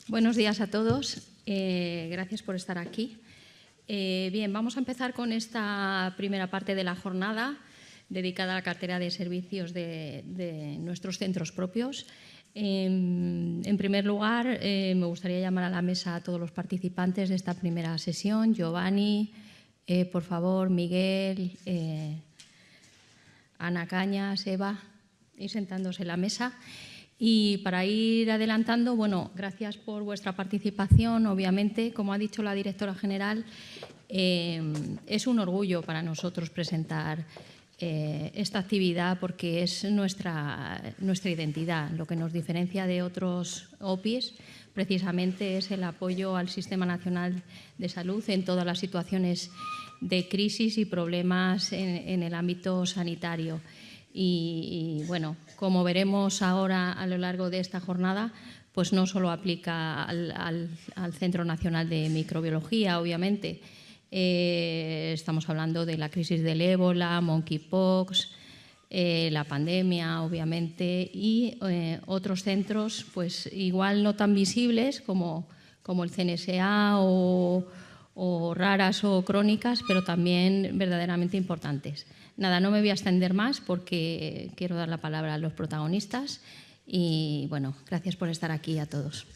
Buenos días a todos. Gracias por estar aquí. Bien, vamos a empezar con esta primera parte de la jornada dedicada a la cartera de servicios de nuestros centros propios. En primer lugar, me gustaría llamar a la mesa a todos los participantes de esta primera sesión. Giovanni, por favor, Miguel, Ana Cañas, Eva, ir sentándose en la mesa. Y para ir adelantando, bueno, gracias por vuestra participación. Obviamente, como ha dicho la directora general, es un orgullo para nosotros presentar esta actividad porque es nuestra identidad. Lo que nos diferencia de otros OPIs precisamente es el apoyo al Sistema Nacional de Salud en todas las situaciones de crisis y problemas en el ámbito sanitario. Y bueno, como veremos ahora a lo largo de esta jornada, pues no solo aplica al Centro Nacional de Microbiología, obviamente. Estamos hablando de la crisis del ébola, monkeypox, la pandemia, obviamente, y otros centros, pues igual no tan visibles como el CNSA o raras o crónicas, pero también verdaderamente importantes. Nada, no me voy a extender más porque quiero dar la palabra a los protagonistas y, bueno, gracias por estar aquí a todos.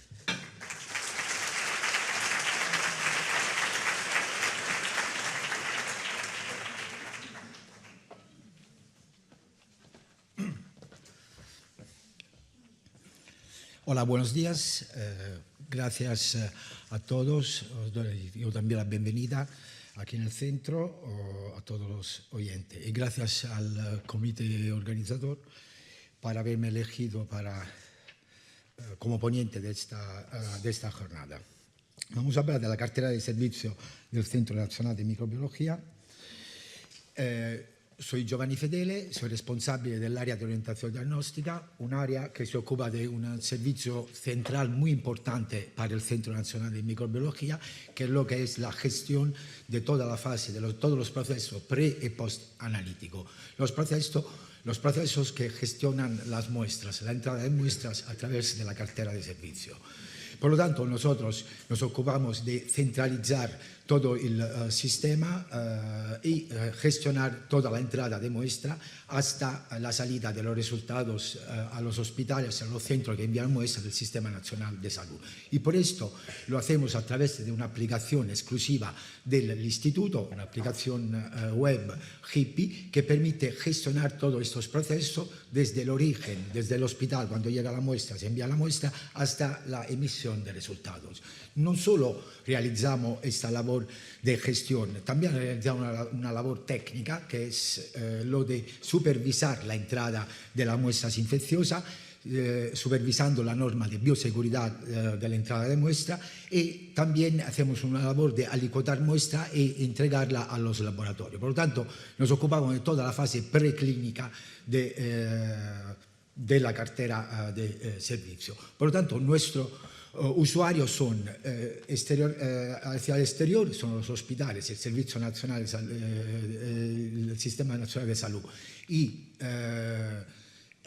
Hola, buenos días. Gracias a todos. Os doy yo también la bienvenida aquí en el centro a todos los oyentes. Y gracias al comité organizador por haberme elegido como ponente de esta jornada. Vamos a hablar de la cartera de servicio del Centro Nacional de Microbiología. Soy Giovanni Fedele, soy responsable del área de orientación diagnóstica, un área que se ocupa de un servicio central muy importante para el Centro Nacional de Microbiología, que es lo que es la gestión de toda la fase, de todos los procesos pre- y post-analíticos. Los procesos que gestionan las muestras, la entrada de muestras a través de la cartera de servicio. Por lo tanto, nosotros nos ocupamos de centralizar todo el sistema y gestionar toda la entrada de muestra hasta la salida de los resultados a los hospitales, a los centros que envían muestras del Sistema Nacional de Salud. Y por esto lo hacemos a través de una aplicación exclusiva del Instituto, una aplicación web HIPI, que permite gestionar todos estos procesos desde el origen, desde el hospital, cuando llega la muestra, se envía la muestra, hasta la emisión de resultados. No solo realizamos esta labor de gestión, también realizamos una labor técnica, que es lo de supervisar la entrada de las muestras infecciosas, supervisando la norma de bioseguridad de la entrada de muestra, y también hacemos una labor de alicuotar muestra e entregarla a los laboratorios. Por lo tanto, nos ocupamos de toda la fase preclínica de la cartera de servicio. Por lo tanto, nuestros usuarios son hacia el exterior, son los hospitales, el Servicio Nacional de Salud, el Sistema Nacional de Salud, y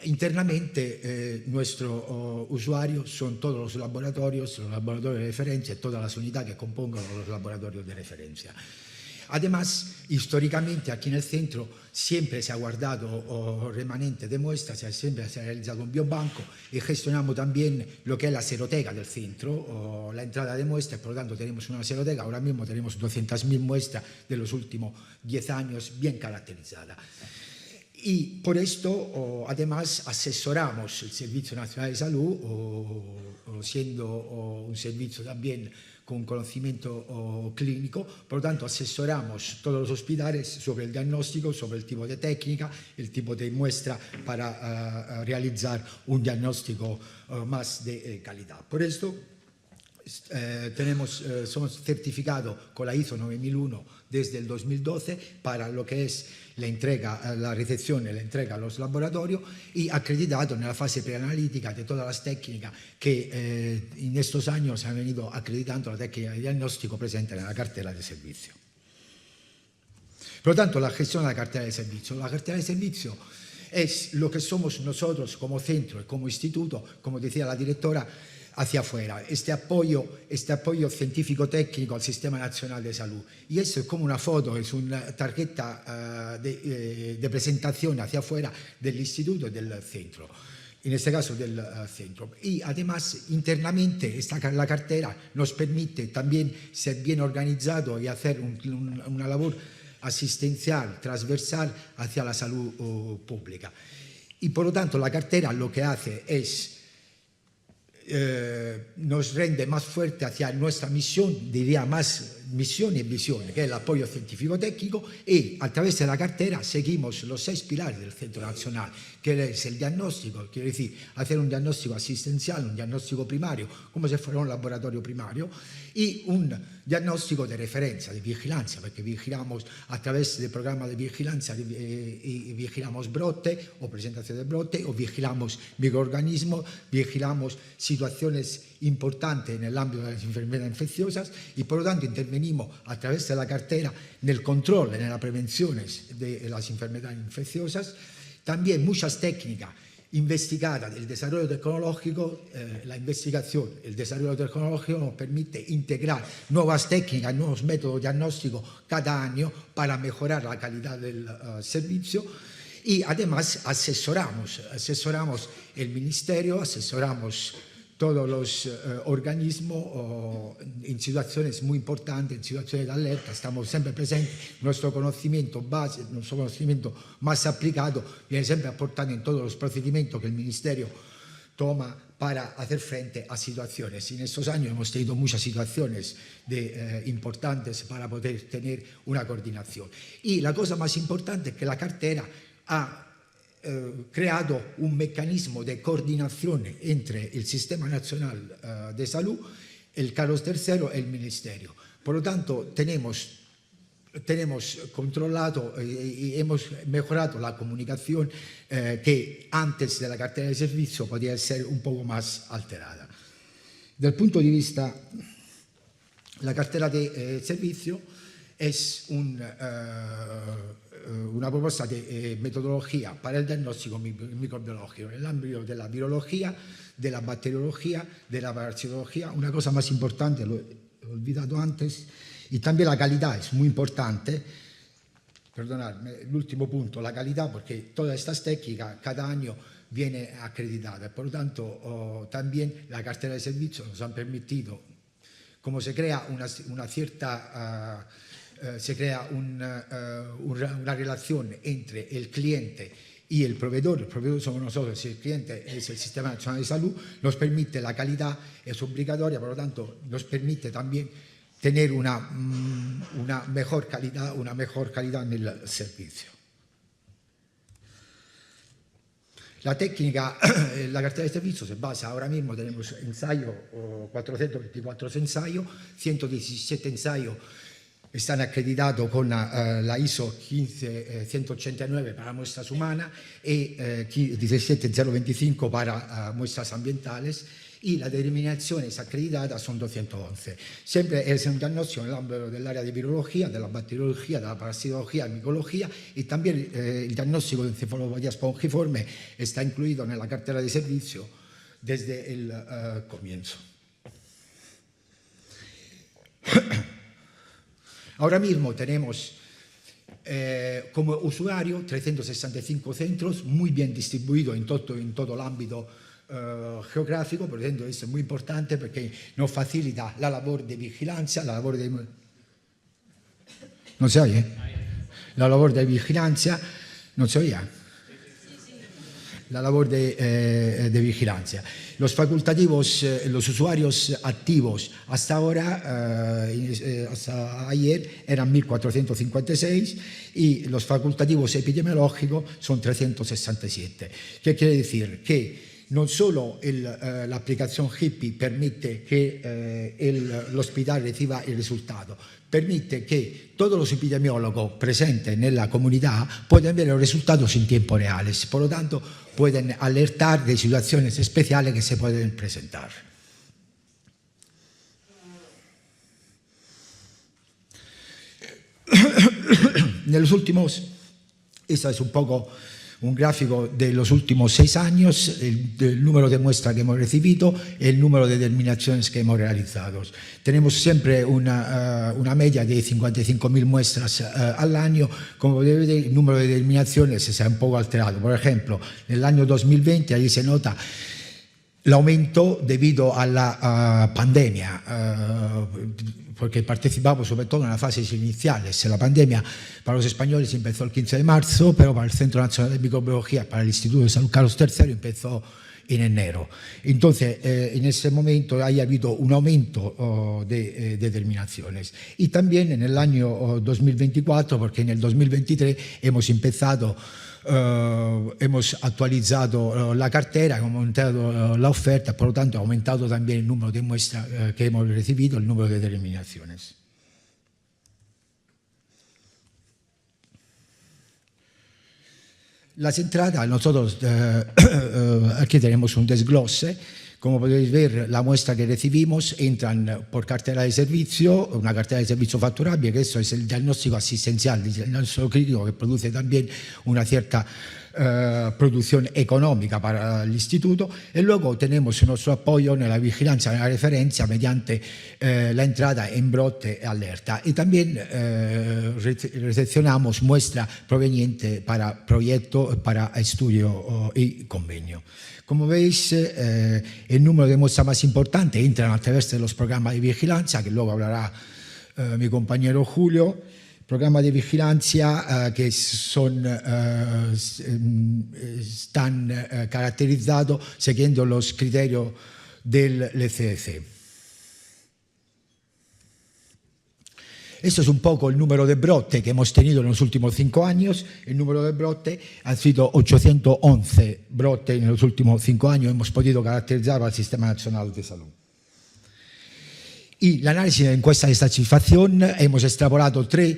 internamente nuestros usuarios son todos los laboratorios de referencia, todas las unidades que compongan los laboratorios de referencia. Además, históricamente aquí en el centro siempre se ha guardado remanente de muestras, siempre se ha realizado un biobanco y gestionamos también lo que es la seroteca del centro, la entrada de muestras, por lo tanto tenemos una seroteca, ahora mismo tenemos 200.000 muestras de los últimos 10 años bien caracterizadas. Y por esto, además, asesoramos el Servicio Nacional de Salud, siendo un servicio también con conocimiento clínico. Por lo tanto, asesoramos todos los hospitales sobre el diagnóstico, sobre el tipo de técnica, el tipo de muestra para realizar un diagnóstico más de calidad. Por esto, somos certificados con la ISO 9001 desde el 2012 para lo que es la entrega, la recepción y la entrega a los laboratorios, y acreditado en la fase preanalítica de todas las técnicas que en estos años han venido acreditando la técnica de diagnóstico presente en la cartera de servicio. Por lo tanto, la gestión de la cartera de servicio. La cartera de servicio es lo que somos nosotros como centro y como instituto, como decía la directora, hacia afuera, este apoyo científico-técnico al Sistema Nacional de Salud. Y eso es como una foto, es una tarjeta de presentación hacia afuera del instituto y del centro, en este caso del centro. Y además, internamente, la cartera nos permite también ser bien organizado y hacer una labor asistencial, transversal hacia la salud pública. Y por lo tanto, la cartera lo que hace es nos rende más fuerte hacia nuestra misión, diría más misión y visión, que es el apoyo científico-técnico, y a través de la cartera seguimos los 6 pilares del Centro Nacional, que es el diagnóstico, quiere decir, hacer un diagnóstico asistencial, un diagnóstico primario, como si fuera un laboratorio primario, y un diagnóstico de referencia, de vigilancia, porque vigilamos a través del programa de vigilancia, y vigilamos brote o presentación de brote, o vigilamos microorganismos, vigilamos situaciones importantes en el ámbito de las enfermedades infecciosas, y por lo tanto intervenimos a través de la cartera en el control, en las prevenciones de las enfermedades infecciosas. También muchas técnicas investigadas, el desarrollo tecnológico, la investigación, el desarrollo tecnológico nos permite integrar nuevas técnicas, nuevos métodos diagnósticos cada año para mejorar la calidad del servicio. Y además asesoramos el ministerio, asesoramos todos los organismos en situaciones muy importantes, en situaciones de alerta, estamos siempre presentes, nuestro conocimiento base, nuestro conocimiento más aplicado viene siempre aportado en todos los procedimientos que el Ministerio toma para hacer frente a situaciones. Y en estos años hemos tenido muchas situaciones importantes para poder tener una coordinación. Y la cosa más importante es que la cartera ha creado un mecanismo de coordinación entre el Sistema Nacional de Salud, el Carlos III y el Ministerio. Por lo tanto, tenemos controlado y hemos mejorado la comunicación que antes de la cartera de servicio podía ser un poco más alterada. Del punto de vista, la cartera de servicio es una propuesta de metodología para el diagnóstico microbiológico en el ámbito de la virología, de la bacteriología, de la parasitología. Una cosa más importante, lo he olvidado antes, y también la calidad es muy importante. Perdonadme, el último punto, la calidad, porque todas estas técnicas cada año viene acreditada. Por lo tanto, también la cartera de servicios nos han permitido, como se crea una cierta... se crea una relación entre el cliente y el proveedor somos nosotros, el cliente es el Sistema Nacional de Salud, nos permite la calidad, es obligatoria, por lo tanto nos permite también tener una mejor calidad en el servicio. La técnica, la cartera de servicios se basa, ahora mismo tenemos 424 ensayos, 117 ensayos están acreditados con la ISO 15189 para muestras humanas y 17025 para muestras ambientales, y las denominaciones acreditadas son 211. Siempre es un diagnóstico en el ámbito del área de virología, de la bacteriología, de la parasitología, de micología, y también el diagnóstico de encefalopatía espongiforme está incluido en la cartera de servicio desde el comienzo. Ahora mismo tenemos como usuario 365 centros muy bien distribuidos en todo el ámbito geográfico. Por ejemplo, esto es muy importante porque nos facilita la labor de vigilancia, la labor de... ¿No se oye? La labor de vigilancia, ¿no se oye? La labor de vigilancia. Los facultativos, los usuarios activos hasta ahora, hasta ayer, eran 1.456 y los facultativos epidemiológicos son 367. ¿Qué quiere decir? Que no solo la aplicación HIPPI permite que el hospital reciba el resultado, permite que todos los epidemiólogos presentes en la comunidad puedan ver los resultados en tiempo real. Por lo tanto, pueden alertar de situaciones especiales que se pueden presentar. En los últimos, esta es un poco un gráfico de los últimos 6 años, el número de muestras que hemos recibido, el número de determinaciones que hemos realizado. Tenemos siempre una media de 55.000 muestras al año. Como podéis ver, el número de determinaciones se ha un poco alterado. Por ejemplo, en el año 2020, ahí se nota l'aumento debido a la pandemia, porque participamos sobre todo en las fases iniciales. La pandemia para los españoles empezó el 15 de marzo, pero para el Centro Nacional de Microbiología, para el Instituto de Salud Carlos III, empezó en enero. Entonces, en ese momento ha habido un aumento de determinaciones. Y también en el año 2024, porque en el 2023 hemos empezado, hemos actualizado la cartera, hemos aumentado la oferta, por lo tanto ha aumentado también el número de muestras que hemos recibido, el número de determinaciones. Las entradas, nosotros aquí tenemos un desglose. Como podéis ver, la muestra que recibimos entran por cartera de servicio, una cartera de servicio facturable, que eso es el diagnóstico asistencial, el diagnóstico clínico, que produce también una cierta producción económica para el instituto, y luego tenemos nuestro apoyo en la vigilancia, en la referencia mediante la entrada en brote alerta, y también recepcionamos muestra proveniente para proyecto, para estudio y convenio. Como veis, el número de muestras más importantes entran a través de los programas de vigilancia, que luego hablará mi compañero Julio. Programas de vigilancia que están caracterizados siguiendo los criterios del LCC. Esto es un poco el número de brote que hemos tenido en los últimos 5 años. El número de brote ha sido 811 brotes en los últimos 5 años. Hemos podido caracterizar al Sistema Nacional de Salud. Y la análisis de encuesta de satisfacción, hemos extrapolado 3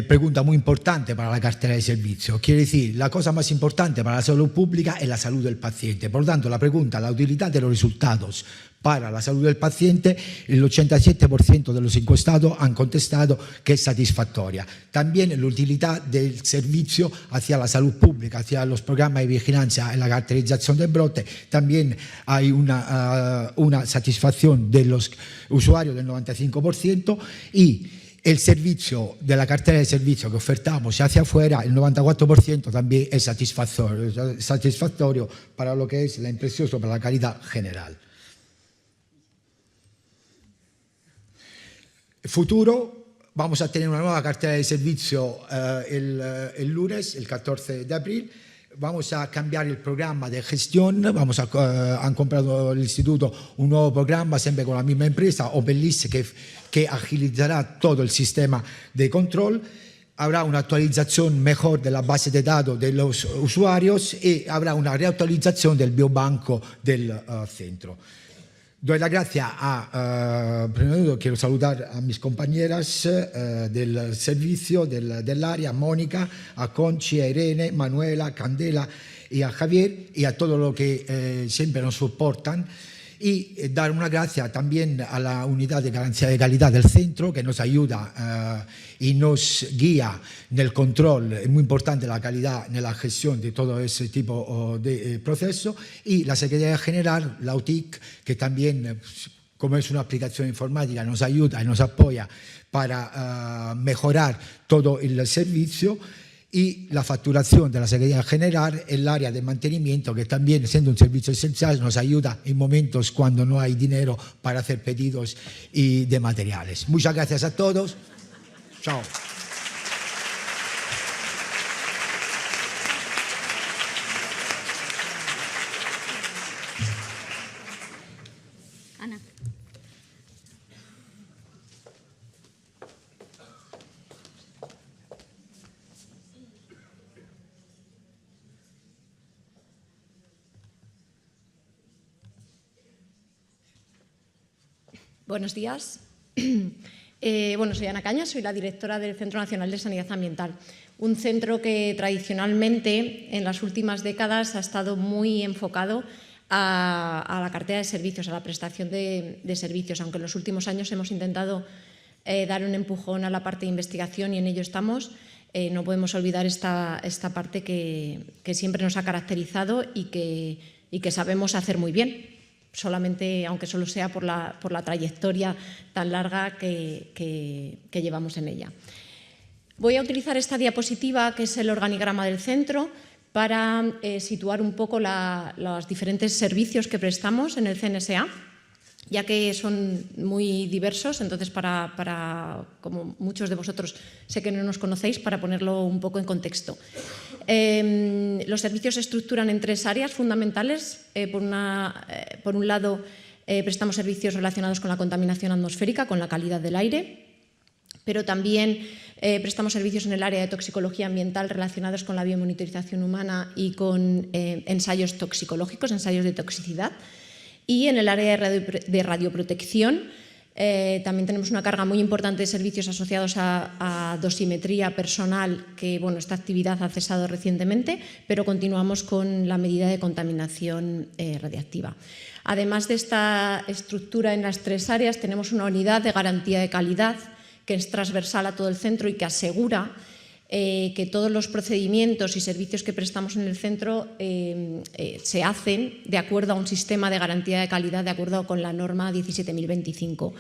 preguntas muy importantes para la cartera de servicio. Quiere decir, la cosa más importante para la salud pública es la salud del paciente. Por lo tanto, la pregunta, la utilidad de los resultados para la salud del paciente, el 87% de los encuestados han contestado que es satisfactoria. También la utilidad del servicio hacia la salud pública, hacia los programas de vigilancia en la caracterización del brote. También hay una satisfacción de los usuarios del 95%, y el servicio de la cartera de servicio que ofertamos hacia afuera, el 94% también es satisfactorio para lo que es la impresión sobre la calidad general. Futuro, vamos a tener una nueva cartera de servicio el lunes, el 14 de abril. Vamos a cambiar el programa de gestión. Han comprado el instituto un nuevo programa, siempre con la misma empresa, Openlist, que agilizará todo el sistema de control. Habrá una actualización mejor de la base de datos de los usuarios y habrá una reactualización del biobanco del centro. Doy las gracias primero quiero saludar a mis compañeras del servicio, del área, a Mónica, a Conchi, a Irene, Manuela, Candela y a Javier, y a todos los que siempre nos soportan. Y dar una gracia también a la unidad de garantía de calidad del centro, que nos ayuda y nos guía en el control. Es muy importante la calidad en la gestión de todo ese tipo de proceso. Y la Secretaría General, la UTIC, que también, como es una aplicación informática, nos ayuda y nos apoya para mejorar todo el servicio. Y la facturación de la Secretaría General, el área de mantenimiento, que también, siendo un servicio esencial, nos ayuda en momentos cuando no hay dinero para hacer pedidos y de materiales. Muchas gracias a todos. Chao. Ana. Buenos días. Soy Ana Cañas, soy la directora del Centro Nacional de Sanidad Ambiental, un centro que tradicionalmente en las últimas décadas ha estado muy enfocado a la cartera de servicios, a la prestación de servicios, aunque en los últimos años hemos intentado dar un empujón a la parte de investigación y en ello estamos. no podemos olvidar esta parte que siempre nos ha caracterizado y que sabemos hacer muy bien, solamente, aunque solo sea por la trayectoria tan larga que llevamos en ella. Voy a utilizar esta diapositiva, que es el organigrama del centro, para situar un poco los diferentes servicios que prestamos en el CNSA, ya que son muy diversos, entonces como muchos de vosotros sé que no nos conocéis, para ponerlo un poco en contexto. Los servicios se estructuran en 3 áreas fundamentales. Por un lado, prestamos servicios relacionados con la contaminación atmosférica, con la calidad del aire, pero también prestamos servicios en el área de toxicología ambiental relacionados con la biomonitorización humana y con ensayos toxicológicos, ensayos de toxicidad. Y en el área de radioprotección también tenemos una carga muy importante de servicios asociados a dosimetría personal, que esta actividad ha cesado recientemente, pero continuamos con la medida de contaminación radiactiva. Además de esta estructura en las 3 áreas, tenemos una unidad de garantía de calidad que es transversal a todo el centro y que asegura que todos los procedimientos y servicios que prestamos en el centro se hacen de acuerdo a un sistema de garantía de calidad de acuerdo con la norma 17.025.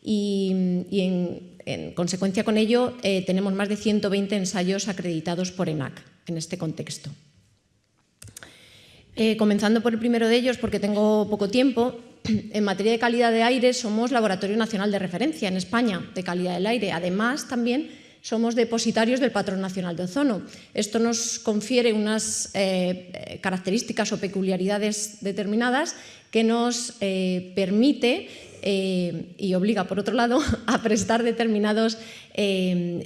Y en consecuencia con ello tenemos más de 120 ensayos acreditados por ENAC en este contexto. Comenzando por el primero de ellos, porque tengo poco tiempo, en materia de calidad de aire somos Laboratorio Nacional de Referencia en España de calidad del aire. Además, también somos depositarios del Patrón Nacional de Ozono. Esto nos confiere unas características o peculiaridades determinadas que nos permite y obliga, por otro lado, a prestar determinados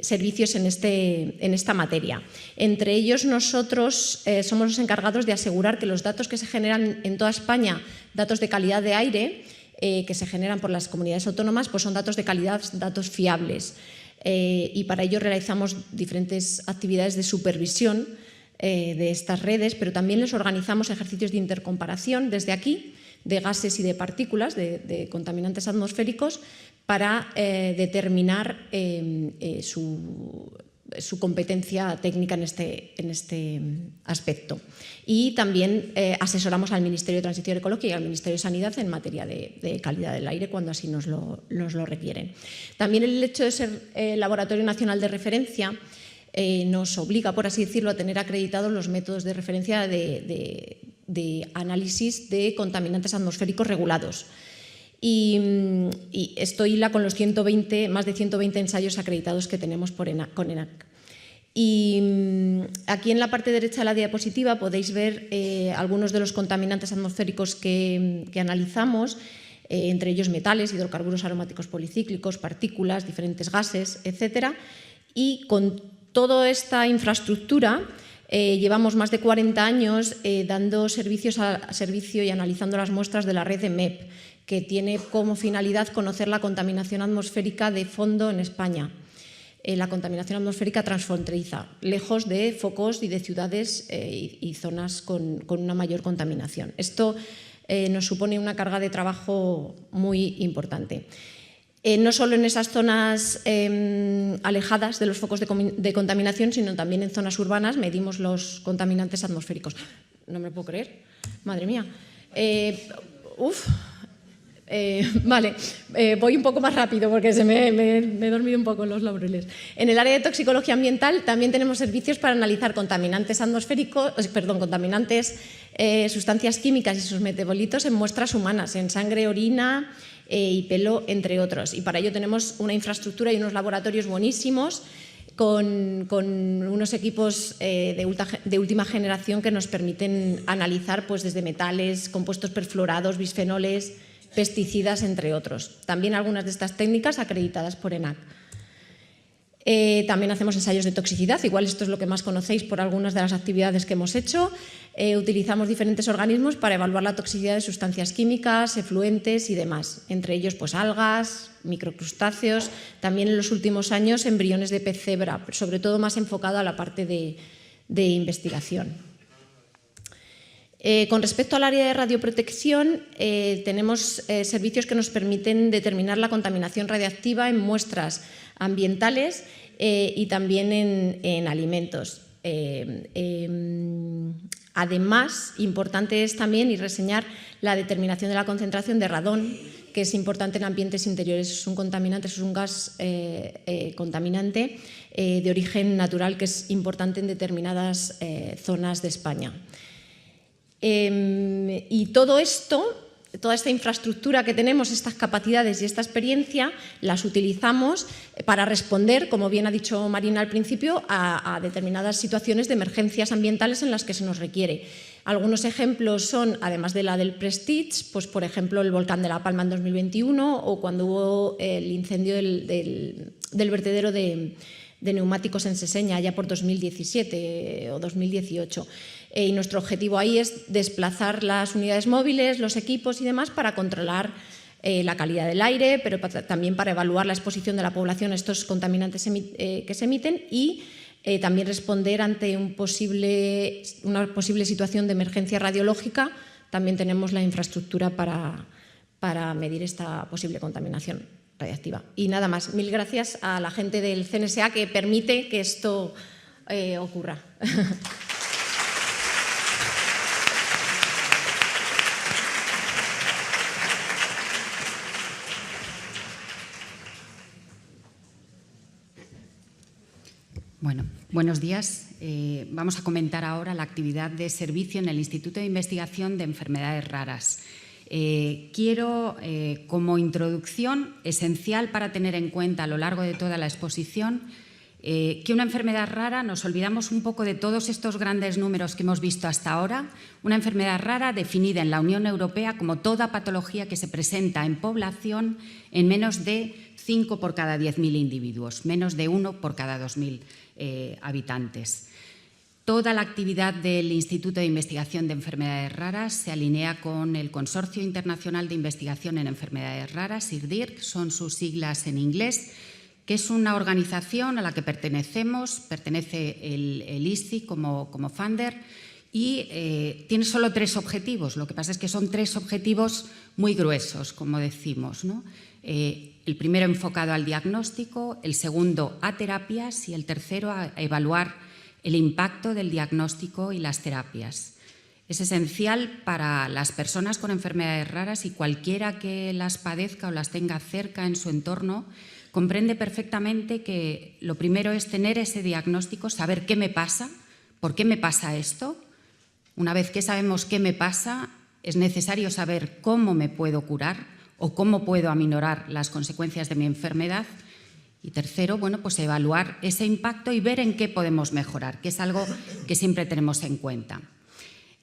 servicios en esta materia. Entre ellos, nosotros somos los encargados de asegurar que los datos que se generan en toda España, datos de calidad de aire, que se generan por las comunidades autónomas, pues son datos de calidad, datos fiables. Y para ello realizamos diferentes actividades de supervisión de estas redes, pero también les organizamos ejercicios de intercomparación desde aquí, de gases y de partículas, de contaminantes atmosféricos, para determinar su competencia técnica en este aspecto. Y también asesoramos al Ministerio de Transición Ecológica y al Ministerio de Sanidad en materia de calidad del aire cuando así nos lo requieren. También el hecho de ser Laboratorio Nacional de Referencia nos obliga, por así decirlo, a tener acreditados los métodos de referencia de análisis de contaminantes atmosféricos regulados. Y esto hila con los más de 120 ensayos acreditados que tenemos con ENAC. Y aquí en la parte derecha de la diapositiva podéis ver algunos de los contaminantes atmosféricos que analizamos, entre ellos metales, hidrocarburos aromáticos policíclicos, partículas, diferentes gases, etc. Y con toda esta infraestructura llevamos más de 40 años dando servicio y analizando las muestras de la red de MEP, que tiene como finalidad conocer la contaminación atmosférica de fondo en España. La contaminación atmosférica transfronteriza, lejos de focos y de ciudades y zonas con una mayor contaminación. Esto nos supone una carga de trabajo muy importante. No solo en esas zonas alejadas de los focos de contaminación, sino también en zonas urbanas medimos los contaminantes atmosféricos. No me lo puedo creer, madre mía. Vale, voy un poco más rápido porque me he dormido un poco en los laureles. En el área de toxicología ambiental también tenemos servicios para analizar contaminantes atmosféricos, sustancias químicas y sus metabolitos en muestras humanas, en sangre, orina y pelo, entre otros. Y para ello tenemos una infraestructura y unos laboratorios buenísimos con unos equipos de última generación que nos permiten analizar pues, desde metales, compuestos perfluorados, bisfenoles, pesticidas, entre otros. También algunas de estas técnicas acreditadas por ENAC. También hacemos ensayos de toxicidad, igual esto es lo que más conocéis por algunas de las actividades que hemos hecho. Utilizamos diferentes organismos para evaluar la toxicidad de sustancias químicas, efluentes y demás, entre ellos pues, algas, microcrustáceos, también en los últimos años embriones de pez cebra, sobre todo más enfocado a la parte de investigación. Con respecto al área de radioprotección, tenemos servicios que nos permiten determinar la contaminación radiactiva en muestras ambientales y también en alimentos. Además, importante es también reseñar la determinación de la concentración de radón, que es importante en ambientes interiores. Es un contaminante, es un gas contaminante de origen natural que es importante en determinadas zonas de España. Y todo esto, toda esta infraestructura que tenemos, estas capacidades y esta experiencia, las utilizamos para responder, como bien ha dicho Marina al principio, a determinadas situaciones de emergencias ambientales en las que se nos requiere. Algunos ejemplos son, además de la del Prestige, pues por ejemplo el volcán de La Palma en 2021 o cuando hubo el incendio del vertedero de neumáticos en Seseña, ya por 2017 o 2018. Y nuestro objetivo ahí es desplazar las unidades móviles, los equipos y demás para controlar la calidad del aire, pero también para evaluar la exposición de la población a estos contaminantes que se emiten y también responder ante una posible situación de emergencia radiológica. También tenemos la infraestructura para medir esta posible contaminación radiactiva. Y nada más, mil gracias a la gente del CNSA que permite que esto ocurra. Bueno, buenos días. Vamos a comentar ahora la actividad de servicio en el Instituto de Investigación de Enfermedades Raras. Quiero, como introducción esencial para tener en cuenta a lo largo de toda la exposición, que una enfermedad rara, nos olvidamos un poco de todos estos grandes números que hemos visto hasta ahora, una enfermedad rara definida en la Unión Europea como toda patología que se presenta en población en menos de 5 por cada 10.000 individuos, menos de 1 por cada 2.000 habitantes. Toda la actividad del Instituto de Investigación de Enfermedades Raras se alinea con el Consorcio Internacional de Investigación en Enfermedades Raras, IRDIRC, son sus siglas en inglés, que es una organización a la que pertenece el ISCI como funder y tiene solo 3 objetivos. Lo que pasa es que son 3 objetivos muy gruesos, como decimos, ¿no? El primero enfocado al diagnóstico, el segundo a terapias y el tercero a evaluar el impacto del diagnóstico y las terapias. Es esencial para las personas con enfermedades raras y cualquiera que las padezca o las tenga cerca en su entorno comprende perfectamente que lo primero es tener ese diagnóstico, saber qué me pasa, por qué me pasa esto. Una vez que sabemos qué me pasa, es necesario saber cómo me puedo curar o cómo puedo aminorar las consecuencias de mi enfermedad. Y tercero, bueno, pues evaluar ese impacto y ver en qué podemos mejorar, que es algo que siempre tenemos en cuenta.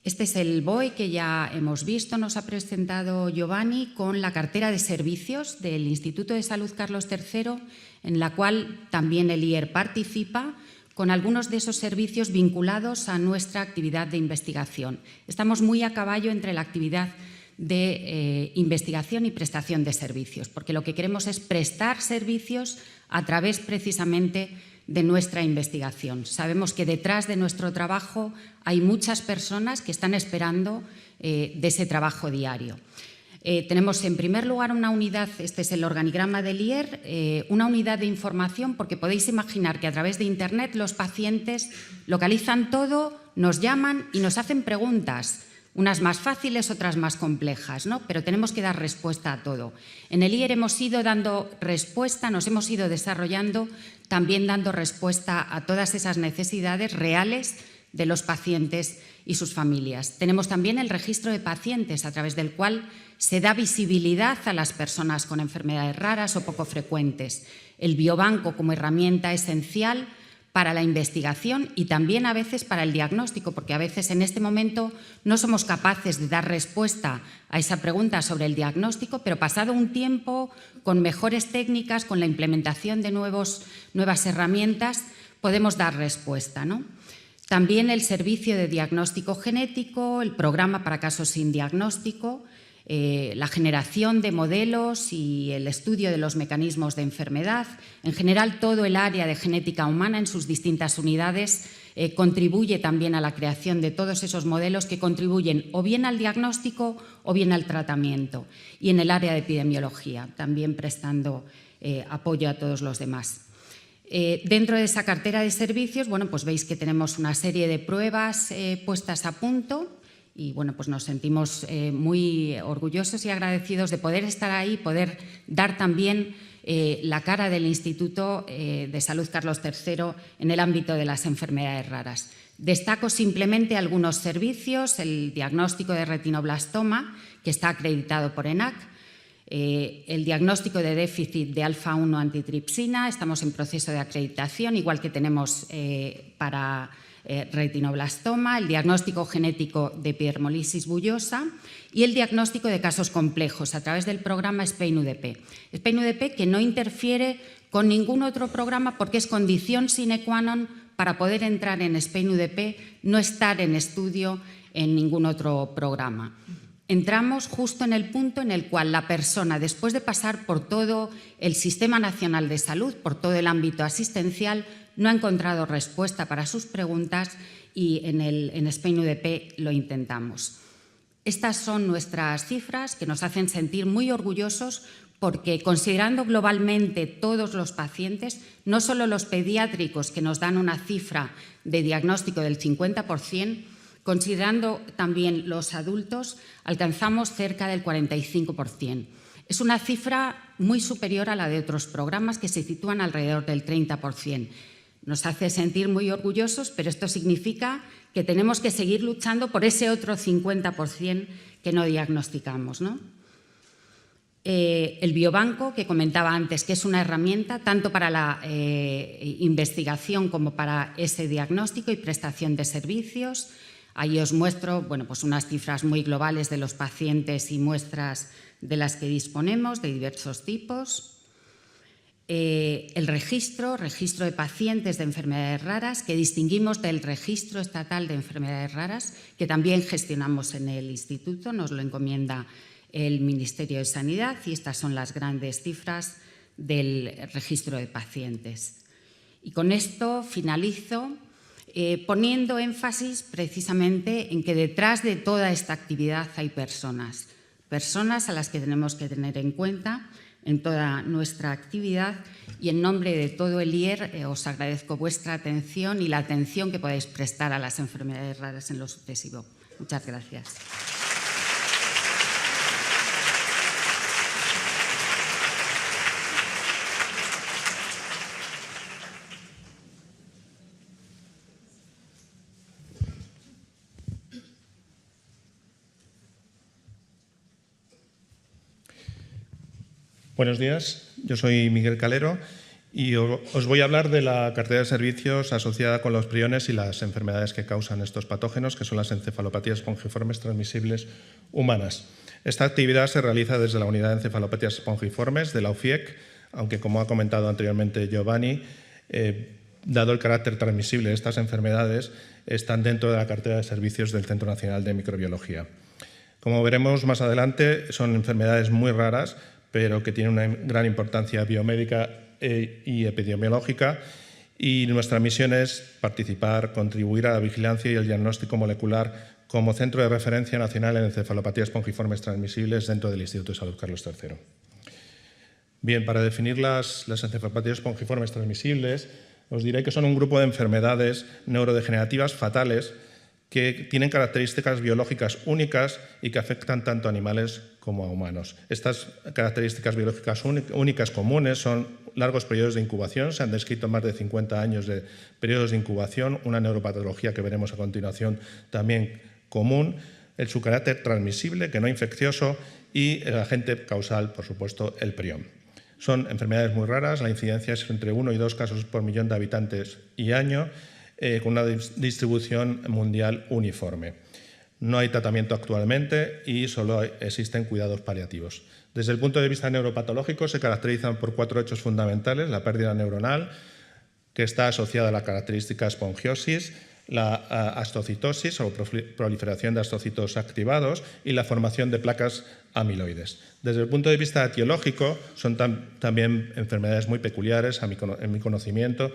Este es el BOE que ya hemos visto, nos ha presentado Giovanni, con la cartera de servicios del Instituto de Salud Carlos III, en la cual también el IER participa, con algunos de esos servicios vinculados a nuestra actividad de investigación. Estamos muy a caballo entre la actividad de investigación y prestación de servicios, porque lo que queremos es prestar servicios a través precisamente de nuestra investigación. Sabemos que detrás de nuestro trabajo hay muchas personas que están esperando de ese trabajo diario. Tenemos en primer lugar una unidad, este es el organigrama del IER, una unidad de información, porque podéis imaginar que a través de Internet los pacientes localizan todo, nos llaman y nos hacen preguntas, unas más fáciles, otras más complejas, ¿no? Pero tenemos que dar respuesta a todo. En el IER hemos ido dando respuesta, nos hemos ido desarrollando, también dando respuesta a todas esas necesidades reales de los pacientes y sus familias. Tenemos también el registro de pacientes, a través del cual se da visibilidad a las personas con enfermedades raras o poco frecuentes. El biobanco como herramienta esencial para la investigación y también a veces para el diagnóstico, porque a veces en este momento no somos capaces de dar respuesta a esa pregunta sobre el diagnóstico, pero pasado un tiempo, con mejores técnicas, con la implementación de nuevas herramientas, podemos dar respuesta, ¿no? También el servicio de diagnóstico genético, el programa para casos sin diagnóstico, la generación de modelos y el estudio de los mecanismos de enfermedad. En general, todo el área de genética humana en sus distintas unidades contribuye también a la creación de todos esos modelos que contribuyen o bien al diagnóstico o bien al tratamiento. Y en el área de epidemiología, también prestando apoyo a todos los demás. Dentro de esa cartera de servicios, bueno, pues veis que tenemos una serie de pruebas puestas a punto y bueno, pues nos sentimos muy orgullosos y agradecidos de poder estar ahí, poder dar también la cara del Instituto de Salud Carlos III en el ámbito de las enfermedades raras. Destaco simplemente algunos servicios: el diagnóstico de retinoblastoma, que está acreditado por ENAC, el diagnóstico de déficit de alfa-1 antitripsina, estamos en proceso de acreditación, igual que tenemos para retinoblastoma, el diagnóstico genético de epidermolisis bullosa y el diagnóstico de casos complejos a través del programa SPEIN-UDP. SPEIN-UDP que no interfiere con ningún otro programa porque es condición sine qua non para poder entrar en SPEIN-UDP, no estar en estudio en ningún otro programa. Entramos justo en el punto en el cual la persona, después de pasar por todo el Sistema Nacional de Salud, por todo el ámbito asistencial, no ha encontrado respuesta para sus preguntas y en SPEIN-UDP lo intentamos. Estas son nuestras cifras que nos hacen sentir muy orgullosos porque, considerando globalmente todos los pacientes, no solo los pediátricos, que nos dan una cifra de diagnóstico del 50%, considerando también los adultos, alcanzamos cerca del 45%. Es una cifra muy superior a la de otros programas que se sitúan alrededor del 30%. Nos hace sentir muy orgullosos, pero esto significa que tenemos que seguir luchando por ese otro 50% que no diagnosticamos, ¿no? El biobanco, que comentaba antes, que es una herramienta tanto para la investigación como para ese diagnóstico y prestación de servicios. Ahí os muestro, bueno, pues unas cifras muy globales de los pacientes y muestras de las que disponemos, de diversos tipos. El registro de pacientes de enfermedades raras, que distinguimos del registro estatal de enfermedades raras, que también gestionamos en el instituto, nos lo encomienda el Ministerio de Sanidad, y estas son las grandes cifras del registro de pacientes. Y con esto finalizo poniendo énfasis precisamente en que detrás de toda esta actividad hay personas a las que tenemos que tener en cuenta en toda nuestra actividad, y en nombre de todo el IER os agradezco vuestra atención y la atención que podéis prestar a las enfermedades raras en lo sucesivo. Muchas gracias. Buenos días, yo soy Miguel Calero y os voy a hablar de la cartera de servicios asociada con los priones y las enfermedades que causan estos patógenos, que son las encefalopatías espongiformes transmisibles humanas. Esta actividad se realiza desde la Unidad de Encefalopatías Espongiformes de la UFIEC, aunque, como ha comentado anteriormente Giovanni, dado el carácter transmisible de estas enfermedades, están dentro de la cartera de servicios del Centro Nacional de Microbiología. Como veremos más adelante, son enfermedades muy raras, pero que tienen una gran importancia biomédica y epidemiológica, y nuestra misión es participar, contribuir a la vigilancia y el diagnóstico molecular como centro de referencia nacional en encefalopatías espongiformes transmisibles dentro del Instituto de Salud Carlos III. Bien, para definir las encefalopatías espongiformes transmisibles, os diré que son un grupo de enfermedades neurodegenerativas fatales que tienen características biológicas únicas y que afectan tanto a animales como a humanos. Estas características biológicas únicas comunes son largos periodos de incubación, se han descrito más de 50 años de periodos de incubación, una neuropatología que veremos a continuación también común, su carácter transmisible, que no infeccioso, y el agente causal, por supuesto, el prión. Son enfermedades muy raras, la incidencia es entre 1 y 2 casos por millón de habitantes y año, con una distribución mundial uniforme. No hay tratamiento actualmente y solo existen cuidados paliativos. Desde el punto de vista neuropatológico se caracterizan por 4 hechos fundamentales: la pérdida neuronal, que está asociada a la característica espongiosis, la astocitosis o proliferación de astocitos activados y la formación de placas amiloides. Desde el punto de vista etiológico son también enfermedades muy peculiares en mi conocimiento.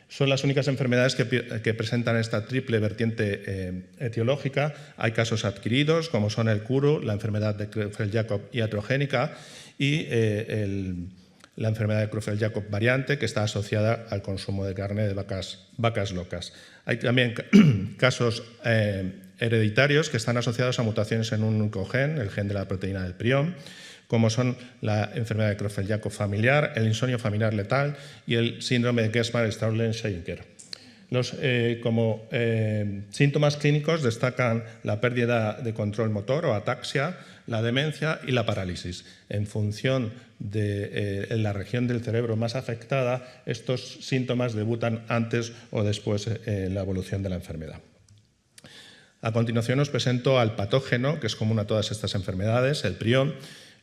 Son las únicas enfermedades que presentan esta triple vertiente etiológica. Hay casos adquiridos, como son el CURU, la enfermedad de Creutzfeldt-Jakob iatrogénica, y la enfermedad de Creutzfeldt-Jakob variante, que está asociada al consumo de carne de vacas locas. Hay también casos hereditarios que están asociados a mutaciones en un único gen, el gen de la proteína del prión, como son la enfermedad de Creutzfeldt-Jakob familiar, el insomnio familiar letal y el síndrome de Gerstmann-Straulen-Scheinker. Como síntomas clínicos destacan la pérdida de control motor o ataxia, la demencia y la parálisis. En función de la región del cerebro más afectada, estos síntomas debutan antes o después en la evolución de la enfermedad. A continuación os presento al patógeno, que es común a todas estas enfermedades, el prión.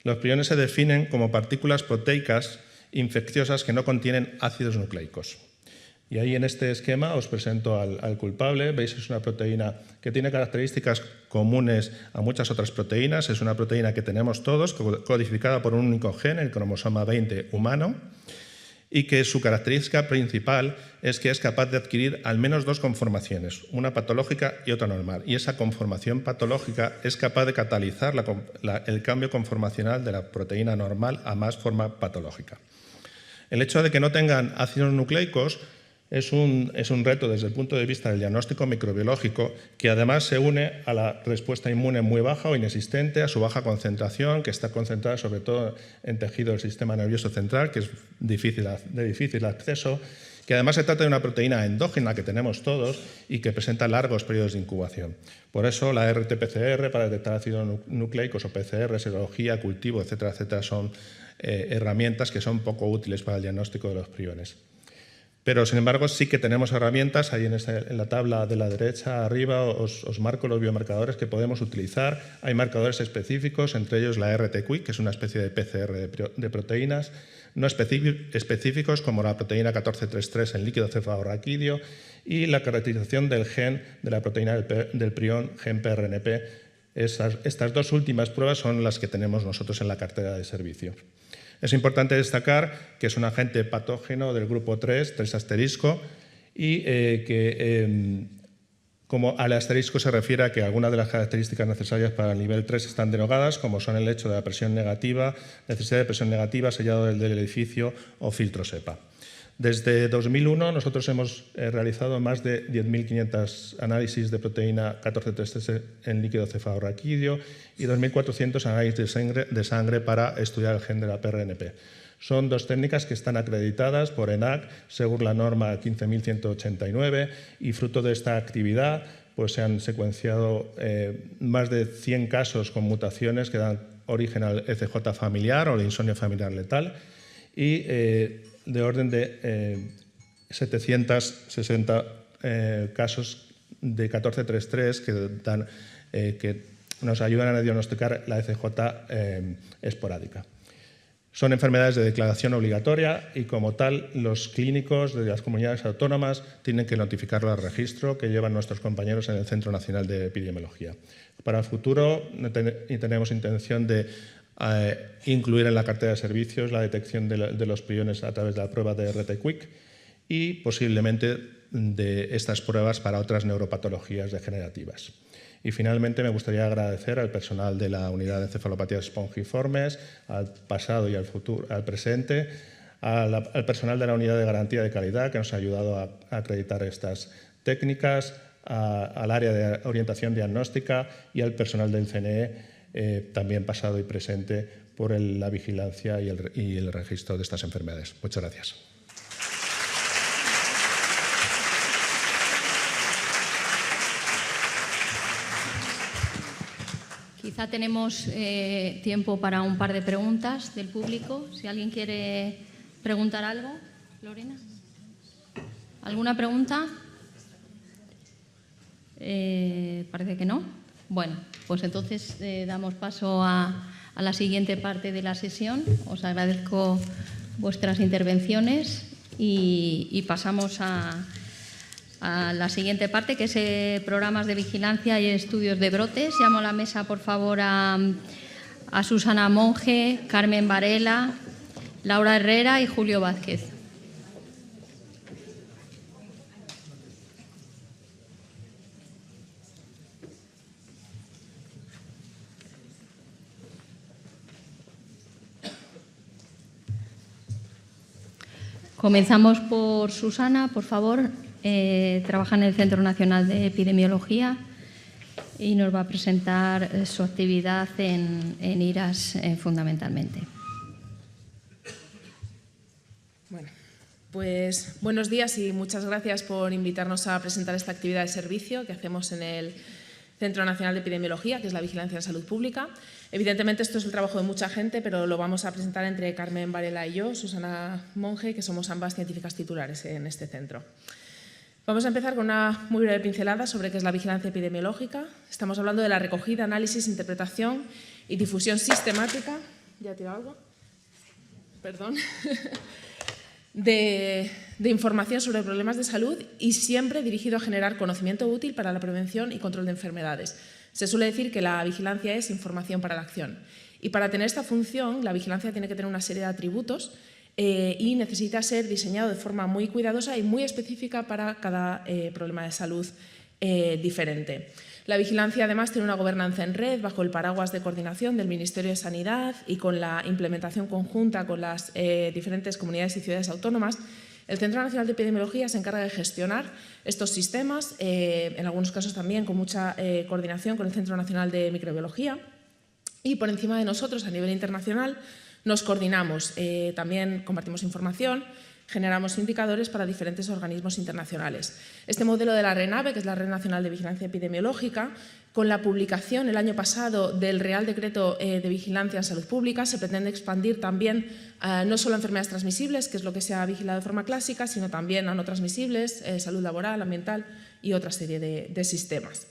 Los priones se definen como partículas proteicas infecciosas que no contienen ácidos nucleicos. Y ahí en este esquema os presento al culpable. Veis, es una proteína que tiene características comunes a muchas otras proteínas. Es una proteína que tenemos todos, codificada por un único gen, el cromosoma 20 humano, y que su característica principal es que es capaz de adquirir al menos dos conformaciones, una patológica y otra normal. Y esa conformación patológica es capaz de catalizar el cambio conformacional de la proteína normal a más forma patológica. El hecho de que no tengan ácidos nucleicos es un reto desde el punto de vista del diagnóstico microbiológico, que además se une a la respuesta inmune muy baja o inexistente, a su baja concentración, que está concentrada sobre todo en tejido del sistema nervioso central, que es de difícil acceso, que además se trata de una proteína endógena que tenemos todos y que presenta largos periodos de incubación. Por eso la RT-PCR para detectar ácidos nucleicos o PCR, serología, cultivo, etcétera, etcétera, son herramientas que son poco útiles para el diagnóstico de los priones. Pero, sin embargo, sí que tenemos herramientas. Ahí en la tabla de la derecha arriba os marco los biomarcadores que podemos utilizar. Hay marcadores específicos, entre ellos la RT-QuIC, que es una especie de PCR de proteínas, no específicos como la proteína 1433 en líquido cefalorraquídeo y la caracterización del gen de la proteína del prión, gen PRNP. Estas dos últimas pruebas son las que tenemos nosotros en la cartera de servicio. Es importante destacar que es un agente patógeno del grupo 3 asterisco, y que como al asterisco se refiere a que algunas de las características necesarias para el nivel 3 están derogadas, como son el hecho de la presión negativa, necesidad de presión negativa, sellado del edificio o filtro SEPA. Desde 2001 nosotros hemos realizado más de 10.500 análisis de proteína 1433 en líquido cefalorraquídeo y 2.400 análisis de sangre para estudiar el gen de la PRNP. Son dos técnicas que están acreditadas por ENAC según la norma 15.189 y fruto de esta actividad pues se han secuenciado más de 100 casos con mutaciones que dan origen al ECJ familiar o el insomnio familiar letal y de orden de 760 casos de 1433 que nos ayudan a diagnosticar la ECJ esporádica. Son enfermedades de declaración obligatoria y, como tal, los clínicos de las comunidades autónomas tienen que notificarlo al registro que llevan nuestros compañeros en el Centro Nacional de Epidemiología. Para el futuro tenemos intención de incluir en la cartera de servicios la detección de los priones a través de la prueba de RT-QuIC y posiblemente de estas pruebas para otras neuropatologías degenerativas. Y finalmente me gustaría agradecer al personal de la Unidad de Encefalopatías Espongiformes, al pasado y al presente, al personal de la Unidad de Garantía de Calidad que nos ha ayudado a acreditar estas técnicas, al área de orientación diagnóstica y al personal del CNE, también pasado y presente, por la vigilancia y el registro de estas enfermedades. Muchas gracias. Quizá tenemos tiempo para un par de preguntas del público. Si alguien quiere preguntar algo. Lorena. ¿Alguna pregunta? Parece que no. Bueno, pues entonces damos paso a la siguiente parte de la sesión. Os agradezco vuestras intervenciones y pasamos a la siguiente parte, que es programas de vigilancia y estudios de brotes. Llamo a la mesa, por favor, a Susana Monge, Carmen Varela, Laura Herrera y Julio Vázquez. Comenzamos por Susana, por favor. Trabaja en el Centro Nacional de Epidemiología y nos va a presentar su actividad en IRAS fundamentalmente. Bueno, pues buenos días y muchas gracias por invitarnos a presentar esta actividad de servicio que hacemos en el Centro Nacional de Epidemiología, que es la vigilancia en salud pública. Evidentemente esto es el trabajo de mucha gente, pero lo vamos a presentar entre Carmen Varela y yo, Susana Monge, que somos ambas científicas titulares en este centro. Vamos a empezar con una muy breve pincelada sobre qué es la vigilancia epidemiológica. Estamos hablando de la recogida, análisis, interpretación y difusión sistemática. ¿Ya he tirado algo? Perdón. De información sobre problemas de salud y siempre dirigido a generar conocimiento útil para la prevención y control de enfermedades. Se suele decir que la vigilancia es información para la acción. Y para tener esta función, la vigilancia tiene que tener una serie de atributos y necesita ser diseñado de forma muy cuidadosa y muy específica para cada problema de salud diferente. La vigilancia, además, tiene una gobernanza en red bajo el paraguas de coordinación del Ministerio de Sanidad y con la implementación conjunta con las diferentes comunidades y ciudades autónomas. El Centro Nacional de Epidemiología se encarga de gestionar estos sistemas, en algunos casos también con mucha coordinación con el Centro Nacional de Microbiología. Y por encima de nosotros, a nivel internacional, nos coordinamos, también compartimos información, generamos indicadores para diferentes organismos internacionales. Este modelo de la RENAVE, que es la Red Nacional de Vigilancia Epidemiológica, con la publicación el año pasado del Real Decreto de Vigilancia en Salud Pública, se pretende expandir también no solo a enfermedades transmisibles, que es lo que se ha vigilado de forma clásica, sino también a no transmisibles, salud laboral, ambiental y otra serie de sistemas.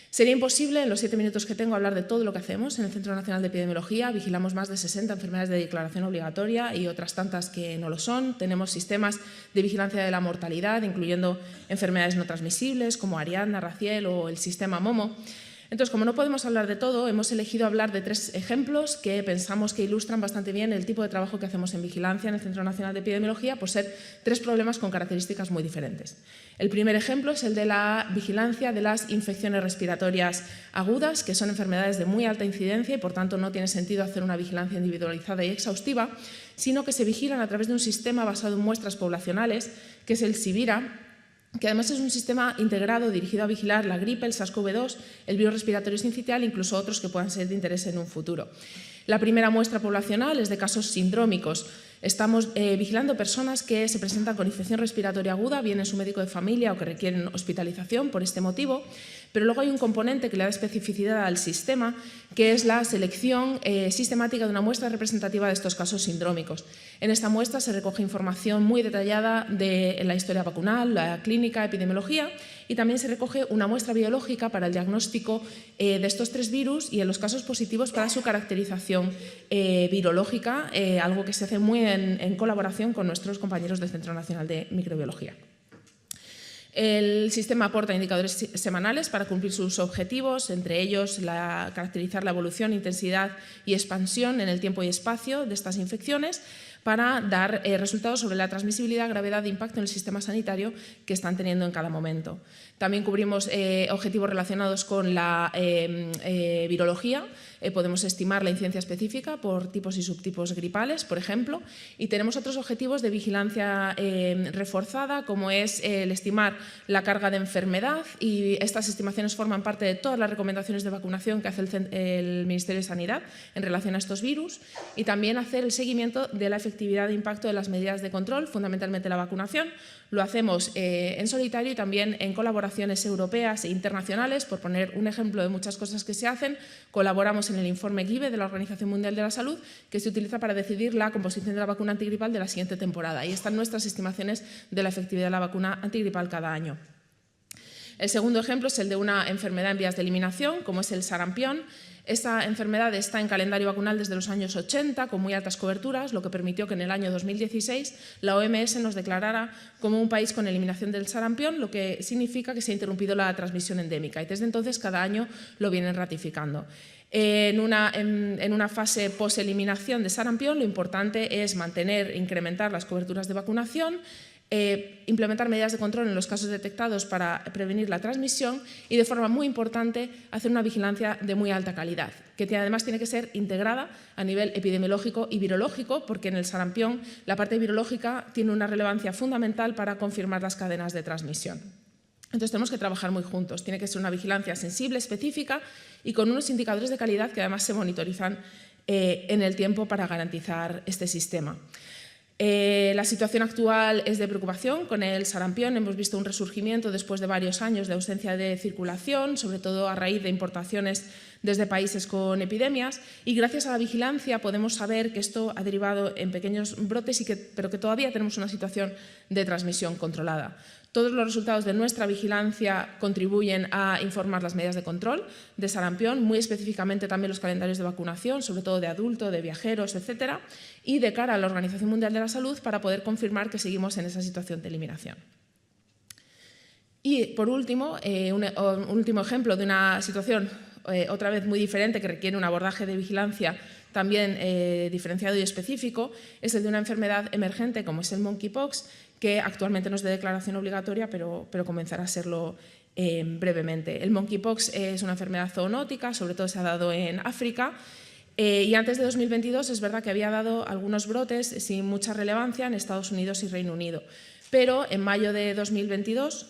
Sería imposible, en los 7 minutos que tengo, hablar de todo lo que hacemos en el Centro Nacional de Epidemiología. Vigilamos más de 60 enfermedades de declaración obligatoria y otras tantas que no lo son. Tenemos sistemas de vigilancia de la mortalidad, incluyendo enfermedades no transmisibles como Ariadna, Raciel o el sistema Momo. Entonces, como no podemos hablar de todo, hemos elegido hablar de 3 ejemplos que pensamos que ilustran bastante bien el tipo de trabajo que hacemos en vigilancia en el Centro Nacional de Epidemiología, por ser 3 problemas con características muy diferentes. El primer ejemplo es el de la vigilancia de las infecciones respiratorias agudas, que son enfermedades de muy alta incidencia y, por tanto, no tiene sentido hacer una vigilancia individualizada y exhaustiva, sino que se vigilan a través de un sistema basado en muestras poblacionales, que es el SIVIRA, que además es un sistema integrado dirigido a vigilar la gripe, el SARS-CoV-2, el virus respiratorio sincitial e incluso otros que puedan ser de interés en un futuro. La primera muestra poblacional es de casos sindrómicos. Estamos vigilando personas que se presentan con infección respiratoria aguda, bien en su médico de familia o que requieren hospitalización por este motivo, pero luego hay un componente que le da especificidad al sistema, que es la selección sistemática de una muestra representativa de estos casos sindrómicos. En esta muestra se recoge información muy detallada de la historia vacunal, la clínica, epidemiología, y también se recoge una muestra biológica para el diagnóstico de estos 3 virus y en los casos positivos para su caracterización virológica, algo que se hace muy en colaboración con nuestros compañeros del Centro Nacional de Microbiología. El sistema aporta indicadores semanales para cumplir sus objetivos, entre ellos caracterizar la evolución, intensidad y expansión en el tiempo y espacio de estas infecciones, para dar resultados sobre la transmisibilidad, gravedad e impacto en el sistema sanitario que están teniendo en cada momento. También cubrimos objetivos relacionados con la virología. Podemos estimar la incidencia específica por tipos y subtipos gripales, por ejemplo, y tenemos otros objetivos de vigilancia reforzada, como es el estimar la carga de enfermedad, y estas estimaciones forman parte de todas las recomendaciones de vacunación que hace el Ministerio de Sanidad en relación a estos virus, y también hacer el seguimiento de la efectividad e impacto de las medidas de control, fundamentalmente la vacunación. Lo hacemos en solitario y también en colaboraciones europeas e internacionales. Por poner un ejemplo de muchas cosas que se hacen, colaboramos en el informe GIVE de la Organización Mundial de la Salud, que se utiliza para decidir la composición de la vacuna antigripal de la siguiente temporada. Y están nuestras estimaciones de la efectividad de la vacuna antigripal cada año. El segundo ejemplo es el de una enfermedad en vías de eliminación, como es el sarampión. Esta enfermedad está en calendario vacunal desde los años 80, con muy altas coberturas, lo que permitió que en el año 2016 la OMS nos declarara como un país con eliminación del sarampión, lo que significa que se ha interrumpido la transmisión endémica, y desde entonces cada año lo vienen ratificando. En una fase post-eliminación de sarampión, lo importante es incrementar las coberturas de vacunación, implementar medidas de control en los casos detectados para prevenir la transmisión y, de forma muy importante, hacer una vigilancia de muy alta calidad, que además tiene que ser integrada a nivel epidemiológico y virológico, porque en el sarampión la parte virológica tiene una relevancia fundamental para confirmar las cadenas de transmisión. Entonces tenemos que trabajar muy juntos. Tiene que ser una vigilancia sensible, específica y con unos indicadores de calidad que además se monitorizan en el tiempo para garantizar este sistema. La situación actual es de preocupación con el sarampión. Hemos visto un resurgimiento después de varios años de ausencia de circulación, sobre todo a raíz de importaciones desde países con epidemias, y gracias a la vigilancia podemos saber que esto ha derivado en pequeños brotes, pero que todavía tenemos una situación de transmisión controlada. Todos los resultados de nuestra vigilancia contribuyen a informar las medidas de control de sarampión, muy específicamente también los calendarios de vacunación, sobre todo de adultos, de viajeros, etcétera, y de cara a la Organización Mundial de la Salud para poder confirmar que seguimos en esa situación de eliminación. Y, por último, un último ejemplo de una situación otra vez muy diferente que requiere un abordaje de vigilancia también diferenciado y específico, es el de una enfermedad emergente como es el monkeypox, que actualmente no es de declaración obligatoria, pero comenzará a serlo brevemente. El monkeypox es una enfermedad zoonótica, sobre todo se ha dado en África, y antes de 2022 es verdad que había dado algunos brotes sin mucha relevancia en Estados Unidos y Reino Unido, pero en mayo de 2022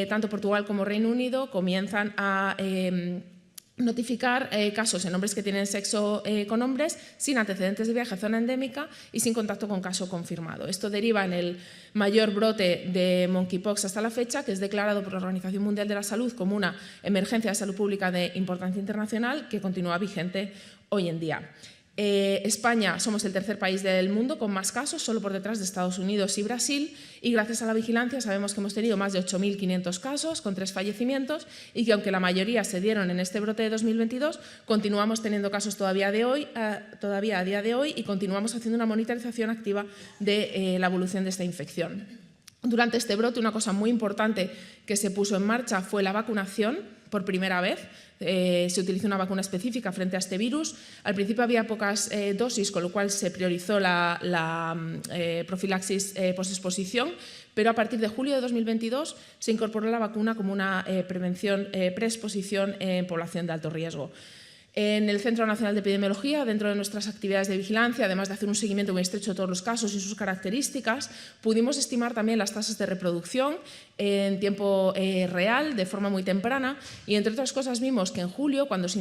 tanto Portugal como Reino Unido comienzan a notificar casos en hombres que tienen sexo con hombres sin antecedentes de viaje a zona endémica y sin contacto con caso confirmado. Esto deriva en el mayor brote de monkeypox hasta la fecha, que es declarado por la Organización Mundial de la Salud como una emergencia de salud pública de importancia internacional que continúa vigente hoy en día. España somos el tercer país del mundo con más casos, solo por detrás de Estados Unidos y Brasil, y gracias a la vigilancia sabemos que hemos tenido más de 8.500 casos con 3 fallecimientos y que aunque la mayoría se dieron en este brote de 2022, continuamos teniendo casos todavía a día de hoy y continuamos haciendo una monitorización activa de la evolución de esta infección. Durante este brote, una cosa muy importante que se puso en marcha fue la vacunación por primera vez. Se utilizó una vacuna específica frente a este virus. Al principio había pocas dosis, con lo cual se priorizó la profilaxis posexposición, pero a partir de julio de 2022 se incorporó la vacuna como una prevención preexposición en población de alto riesgo. En el Centro Nacional de Epidemiología, dentro de nuestras actividades de vigilancia, además de hacer un seguimiento muy estrecho de todos los casos y sus características, pudimos estimar también las tasas de reproducción en tiempo real, de forma muy temprana, y entre otras cosas vimos que en julio, cuando se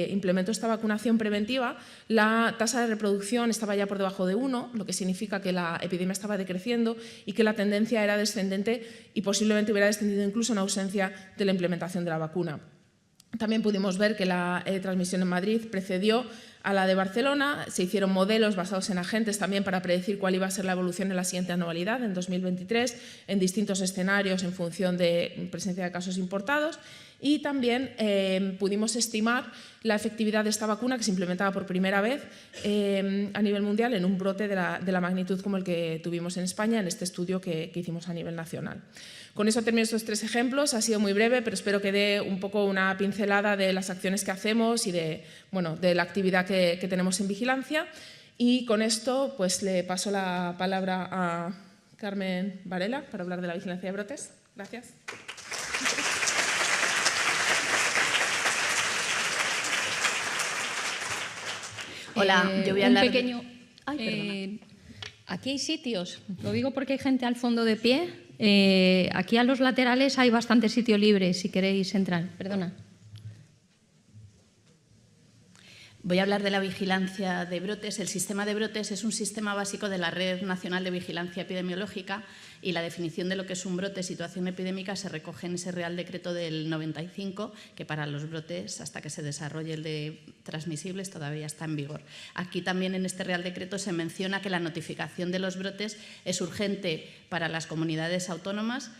implementó esta vacunación preventiva, la tasa de reproducción estaba ya por debajo de 1, lo que significa que la epidemia estaba decreciendo y que la tendencia era descendente y posiblemente hubiera descendido incluso en ausencia de la implementación de la vacuna. También pudimos ver que la transmisión en Madrid precedió a la de Barcelona. Se hicieron modelos basados en agentes también para predecir cuál iba a ser la evolución en la siguiente anualidad, en 2023, en distintos escenarios en función de presencia de casos importados. Y también pudimos estimar la efectividad de esta vacuna que se implementaba por primera vez a nivel mundial en un brote de la magnitud como el que tuvimos en España en este estudio que hicimos a nivel nacional. Con eso termino estos 3 ejemplos. Ha sido muy breve, pero espero que dé un poco una pincelada de las acciones que hacemos y de la actividad que tenemos en vigilancia. Y con esto pues, le paso la palabra a Carmen Varela para hablar de la vigilancia de brotes. Gracias. Hola, yo voy a hablar aquí hay sitios, lo digo porque hay gente al fondo de pie. Aquí a los laterales hay bastante sitio libre si queréis entrar. Perdona. Voy a hablar de la vigilancia de brotes. El sistema de brotes es un sistema básico de la Red Nacional de Vigilancia Epidemiológica y la definición de lo que es un brote, situación epidémica, se recoge en ese Real Decreto del 95, que para los brotes, hasta que se desarrolle el de transmisibles, todavía está en vigor. Aquí también en este Real Decreto se menciona que la notificación de los brotes es urgente para las comunidades autónomas,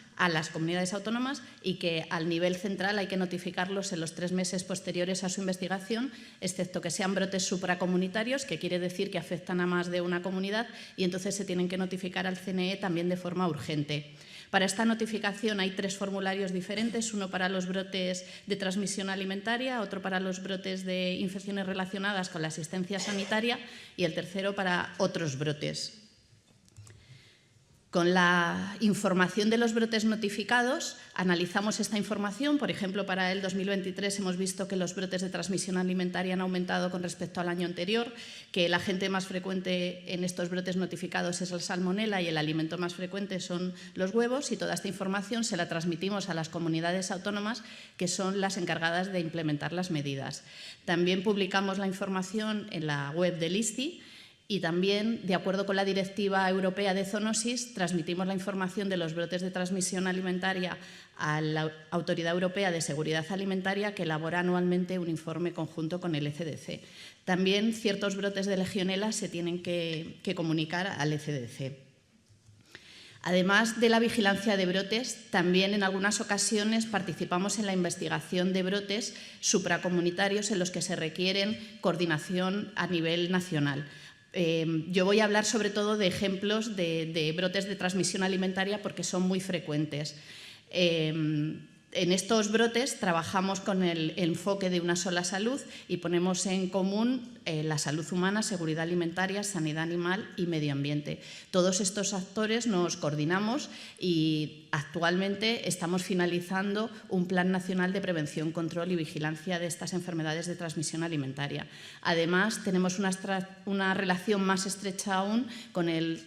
y que al nivel central hay que notificarlos en los 3 meses posteriores a su investigación, excepto que sean brotes supracomunitarios, que quiere decir que afectan a más de una comunidad, y entonces se tienen que notificar al CNE también de forma urgente. Para esta notificación hay 3 formularios diferentes, uno para los brotes de transmisión alimentaria, otro para los brotes de infecciones relacionadas con la asistencia sanitaria y el tercero para otros brotes. Con la información de los brotes notificados, analizamos esta información. Por ejemplo, para el 2023 hemos visto que los brotes de transmisión alimentaria han aumentado con respecto al año anterior, que el agente más frecuente en estos brotes notificados es la salmonela y el alimento más frecuente son los huevos, y toda esta información se la transmitimos a las comunidades autónomas, que son las encargadas de implementar las medidas. También publicamos la información en la web del ISTI. Y también, de acuerdo con la Directiva Europea de Zoonosis, transmitimos la información de los brotes de transmisión alimentaria a la Autoridad Europea de Seguridad Alimentaria, que elabora anualmente un informe conjunto con el ECDC. También ciertos brotes de legionela se tienen que comunicar al ECDC. Además de la vigilancia de brotes, también en algunas ocasiones participamos en la investigación de brotes supracomunitarios en los que se requieren coordinación a nivel nacional. Yo voy a hablar sobre todo de ejemplos de brotes de transmisión alimentaria porque son muy frecuentes. En estos brotes trabajamos con el enfoque de una sola salud y ponemos en común la salud humana, seguridad alimentaria, sanidad animal y medio ambiente. Todos estos actores nos coordinamos y actualmente estamos finalizando un Plan Nacional de Prevención, Control y Vigilancia de estas enfermedades de transmisión alimentaria. Además, tenemos una relación más estrecha aún con el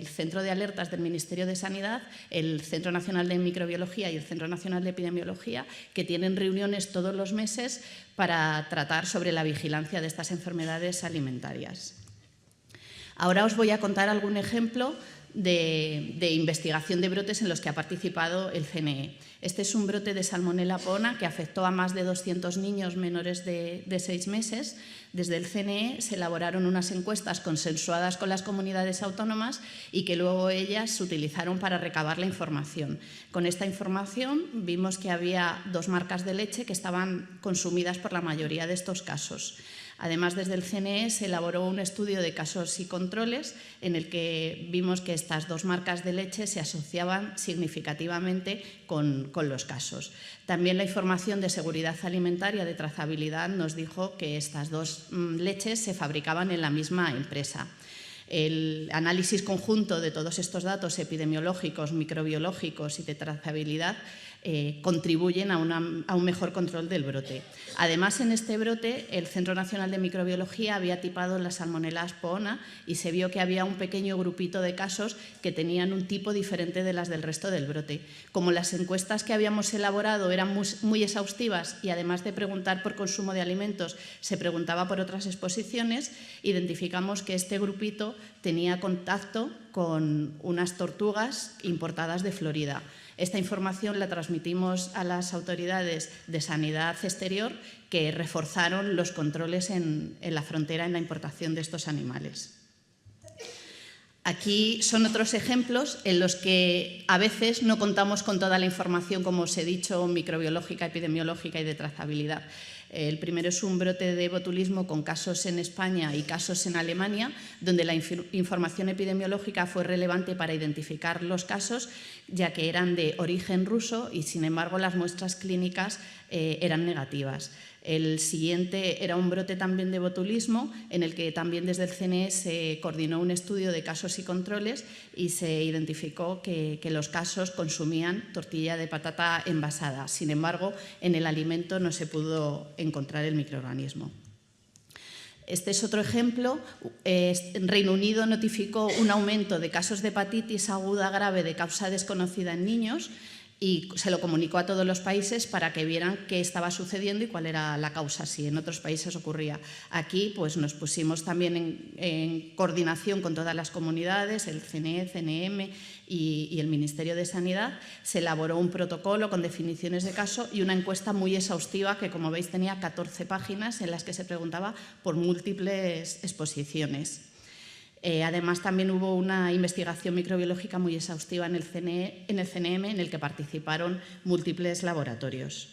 Centro de Alertas del Ministerio de Sanidad, el Centro Nacional de Microbiología y el Centro Nacional de Epidemiología, que tienen reuniones todos los meses para tratar sobre la vigilancia de estas enfermedades alimentarias. Ahora os voy a contar algún ejemplo de investigación de brotes en los que ha participado el CNE. Este es un brote de Salmonella pona que afectó a más de 200 niños menores de 6 meses. Desde el CNE se elaboraron unas encuestas consensuadas con las comunidades autónomas y que luego ellas se utilizaron para recabar la información. Con esta información vimos que había 2 marcas de leche que estaban consumidas por la mayoría de estos casos. Además, desde el CNE se elaboró un estudio de casos y controles en el que vimos que estas 2 marcas de leche se asociaban significativamente con los casos. También la información de seguridad alimentaria de trazabilidad nos dijo que estas 2 leches se fabricaban en la misma empresa. El análisis conjunto de todos estos datos epidemiológicos, microbiológicos y de trazabilidad contribuyen a un mejor control del brote. Además, en este brote, el Centro Nacional de Microbiología había tipado la Salmonella pona y se vio que había un pequeño grupito de casos que tenían un tipo diferente de las del resto del brote. Como las encuestas que habíamos elaborado eran muy exhaustivas y además de preguntar por consumo de alimentos, se preguntaba por otras exposiciones, identificamos que este grupito tenía contacto con unas tortugas importadas de Florida. Esta información la transmitimos a las autoridades de sanidad exterior, que reforzaron los controles en la frontera en la importación de estos animales. Aquí son otros ejemplos en los que a veces no contamos con toda la información, como os he dicho, microbiológica, epidemiológica y de trazabilidad. El primero es un brote de botulismo con casos en España y casos en Alemania, donde la información epidemiológica fue relevante para identificar los casos, ya que eran de origen ruso y, sin embargo, las muestras clínicas eran negativas. El siguiente era un brote también de botulismo, en el que también desde el CNE se coordinó un estudio de casos y controles y se identificó que los casos consumían tortilla de patata envasada. Sin embargo, en el alimento no se pudo encontrar el microorganismo. Este es otro ejemplo. Reino Unido notificó un aumento de casos de hepatitis aguda grave de causa desconocida en niños y se lo comunicó a todos los países para que vieran qué estaba sucediendo y cuál era la causa, si en otros países ocurría. Aquí pues, nos pusimos también en coordinación con todas las comunidades, el CNE, CNM y el Ministerio de Sanidad. Se elaboró un protocolo con definiciones de caso y una encuesta muy exhaustiva que, como veis, tenía 14 páginas en las que se preguntaba por múltiples exposiciones. Además, también hubo una investigación microbiológica muy exhaustiva en el CNM, en el que participaron múltiples laboratorios.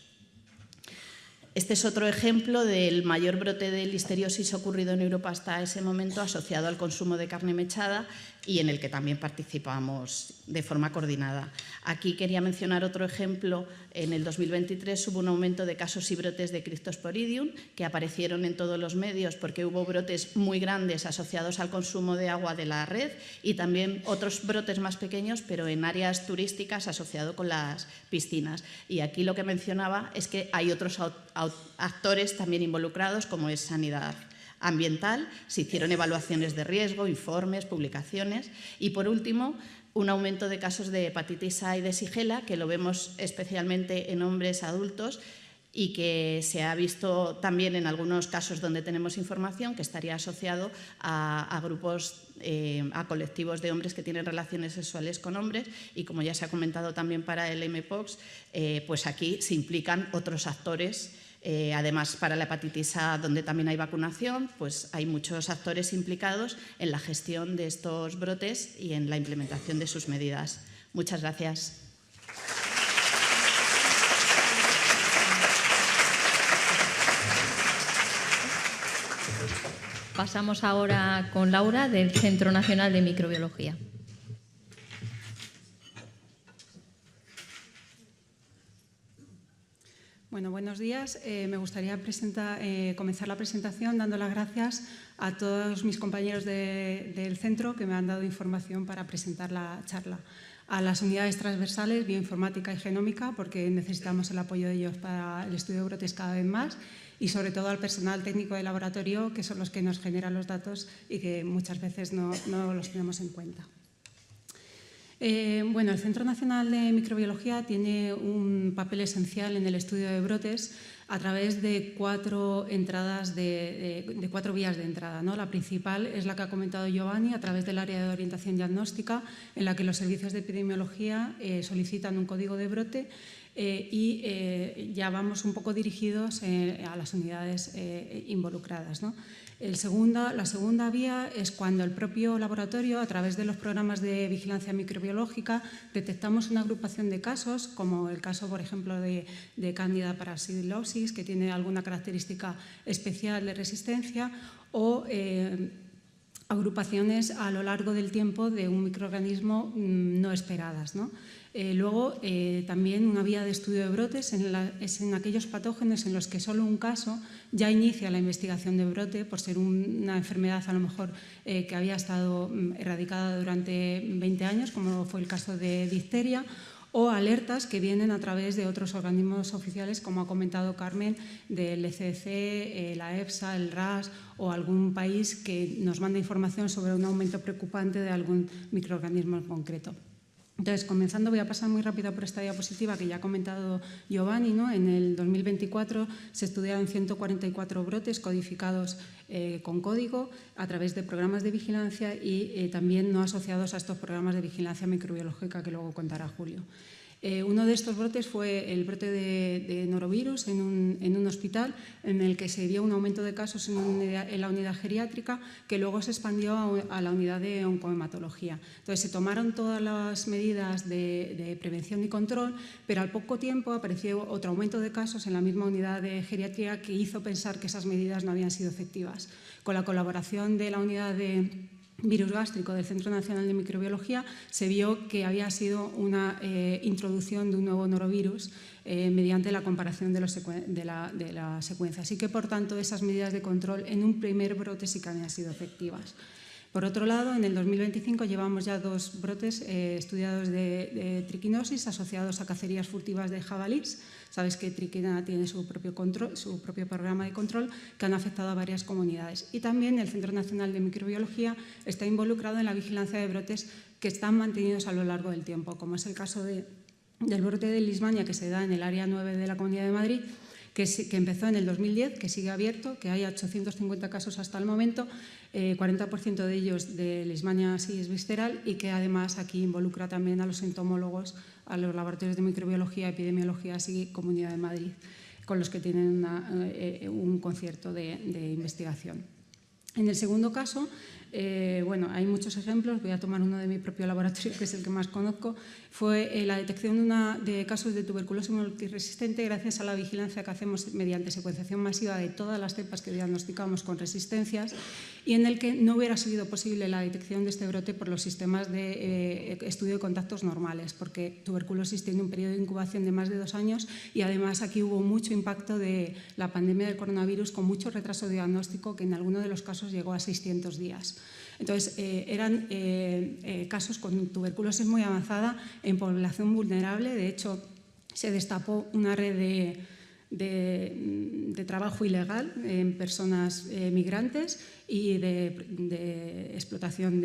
Este es otro ejemplo del mayor brote de listeriosis ocurrido en Europa hasta ese momento, asociado al consumo de carne mechada y en el que también participamos de forma coordinada. Aquí quería mencionar otro ejemplo. En el 2023 hubo un aumento de casos y brotes de Cryptosporidium que aparecieron en todos los medios porque hubo brotes muy grandes asociados al consumo de agua de la red y también otros brotes más pequeños, pero en áreas turísticas asociados con las piscinas. Y aquí lo que mencionaba es que hay otros actores también involucrados, como es sanidad ambiental. Se hicieron evaluaciones de riesgo, informes, publicaciones y, por último, un aumento de casos de hepatitis A y de Shigella, que lo vemos especialmente en hombres adultos y que se ha visto también en algunos casos donde tenemos información que estaría asociado a grupos, a colectivos de hombres que tienen relaciones sexuales con hombres y, como ya se ha comentado también para el mpox, pues aquí se implican otros actores. Además, para la hepatitis A, donde también hay vacunación, pues hay muchos actores implicados en la gestión de estos brotes y en la implementación de sus medidas. Muchas gracias. Pasamos ahora con Laura, del Centro Nacional de Microbiología. Bueno, buenos días. Me gustaría comenzar la presentación dando las gracias a todos mis compañeros del centro que me han dado información para presentar la charla. A las unidades transversales, bioinformática y genómica, porque necesitamos el apoyo de ellos para el estudio de brotes cada vez más, y sobre todo al personal técnico de laboratorio, que son los que nos generan los datos y que muchas veces no los tenemos en cuenta. Bueno, el Centro Nacional de Microbiología tiene un papel esencial en el estudio de brotes a través de cuatro vías de entrada, ¿no? La principal es la que ha comentado Giovanni, a través del área de orientación diagnóstica, en la que los servicios de epidemiología solicitan un código de brote y ya vamos un poco dirigidos a las unidades involucradas, ¿no? La segunda vía es cuando el propio laboratorio, a través de los programas de vigilancia microbiológica, detectamos una agrupación de casos, como el caso, por ejemplo, de Candida parasilosis, que tiene alguna característica especial de resistencia, o agrupaciones a lo largo del tiempo de un microorganismo no esperadas, ¿no? Luego, también una vía de estudio de brotes es en aquellos patógenos en los que solo un caso ya inicia la investigación de brote por ser una enfermedad a lo mejor que había estado erradicada durante 20 años, como fue el caso de difteria, o alertas que vienen a través de otros organismos oficiales, como ha comentado Carmen, del ECDC, la EFSA, el RAS o algún país que nos manda información sobre un aumento preocupante de algún microorganismo en concreto. Entonces, comenzando, voy a pasar muy rápido por esta diapositiva que ya ha comentado Giovanni, ¿no? En el 2024 se estudiaron 144 brotes codificados con código a través de programas de vigilancia y también no asociados a estos programas de vigilancia microbiológica que luego contará Julio. Uno de estos brotes fue el brote de norovirus en un hospital en el que se dio un aumento de casos en la unidad geriátrica que luego se expandió a la unidad de oncohematología. Entonces se tomaron todas las medidas de prevención y control, pero al poco tiempo apareció otro aumento de casos en la misma unidad de geriatría que hizo pensar que esas medidas no habían sido efectivas. Con la colaboración de la unidad de virus gástrico del Centro Nacional de Microbiología se vio que había sido una introducción de un nuevo norovirus mediante la comparación de la secuencia. Así que, por tanto, esas medidas de control en un primer brote sí que habían sido efectivas. Por otro lado, en el 2025 llevamos ya 2 brotes estudiados de triquinosis asociados a cacerías furtivas de jabalíes. Sabes que Triquina tiene su propio programa de control que han afectado a varias comunidades. Y también el Centro Nacional de Microbiología está involucrado en la vigilancia de brotes que están mantenidos a lo largo del tiempo, como es el caso del brote de Leishmania que se da en el área 9 de la Comunidad de Madrid, que empezó en el 2010, que sigue abierto, que hay 850 casos hasta el momento, 40% de ellos de leishmaniasis visceral y que además aquí involucra también a los entomólogos, a los laboratorios de microbiología, epidemiología y Comunidad de Madrid, con los que tienen un concierto de investigación. En el segundo caso, bueno, hay muchos ejemplos, voy a tomar uno de mi propio laboratorio, que es el que más conozco, fue la detección de casos de tuberculosis multiresistente gracias a la vigilancia que hacemos mediante secuenciación masiva de todas las cepas que diagnosticamos con resistencias, y en el que no hubiera sido posible la detección de este brote por los sistemas de estudio de contactos normales, porque tuberculosis tiene un periodo de incubación de más de 2 años y además aquí hubo mucho impacto de la pandemia del coronavirus con mucho retraso diagnóstico que en algunos de los casos llegó a 600 días. Entonces, eran casos con tuberculosis muy avanzada en población vulnerable. De hecho, se destapó una red de trabajo ilegal en personas migrantes y de explotación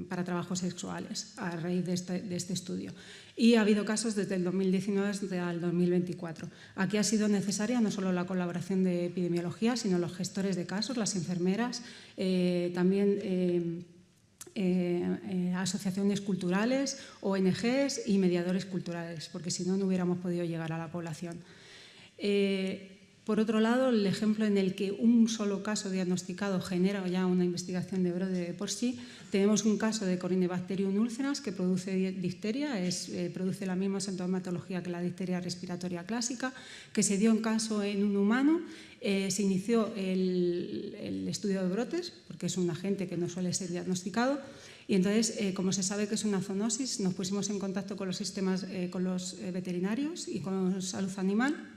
para trabajos sexuales a raíz de este estudio. Y ha habido casos desde el 2019 hasta el 2024. Aquí ha sido necesaria no solo la colaboración de epidemiología, sino los gestores de casos, las enfermeras, también asociaciones culturales, ONGs y mediadores culturales, porque si no, no hubiéramos podido llegar a la población. Por otro lado, el ejemplo en el que un solo caso diagnosticado genera ya una investigación de brote de por sí, tenemos un caso de Corynebacterium ulcerans que produce difteria, produce la misma sintomatología que la difteria respiratoria clásica, que se dio en caso en un humano. Se inició el estudio de brotes, porque es un agente que no suele ser diagnosticado, y entonces, como se sabe que es una zoonosis, nos pusimos en contacto con los sistemas, con los veterinarios y con salud animal,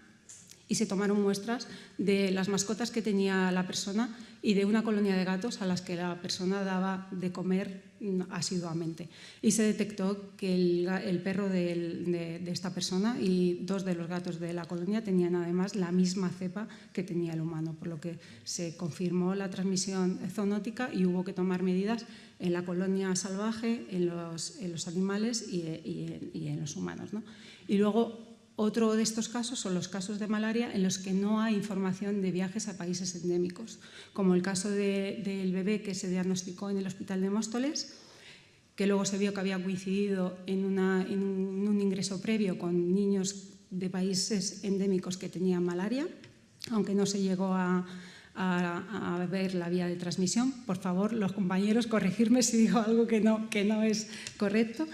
y se tomaron muestras de las mascotas que tenía la persona y de una colonia de gatos a las que la persona daba de comer asiduamente. Y se detectó que el perro de esta persona y 2 de los gatos de la colonia tenían además la misma cepa que tenía el humano, por lo que se confirmó la transmisión zoonótica y hubo que tomar medidas en la colonia salvaje, en los animales y en los humanos, ¿no? Y luego, otro de estos casos son los casos de malaria en los que no hay información de viajes a países endémicos, como el caso del bebé que se diagnosticó en el Hospital de Móstoles, que luego se vio que había coincidido en un ingreso previo con niños de países endémicos que tenían malaria, aunque no se llegó a ver la vía de transmisión. Por favor, los compañeros, corregirme si digo algo que no es correcto.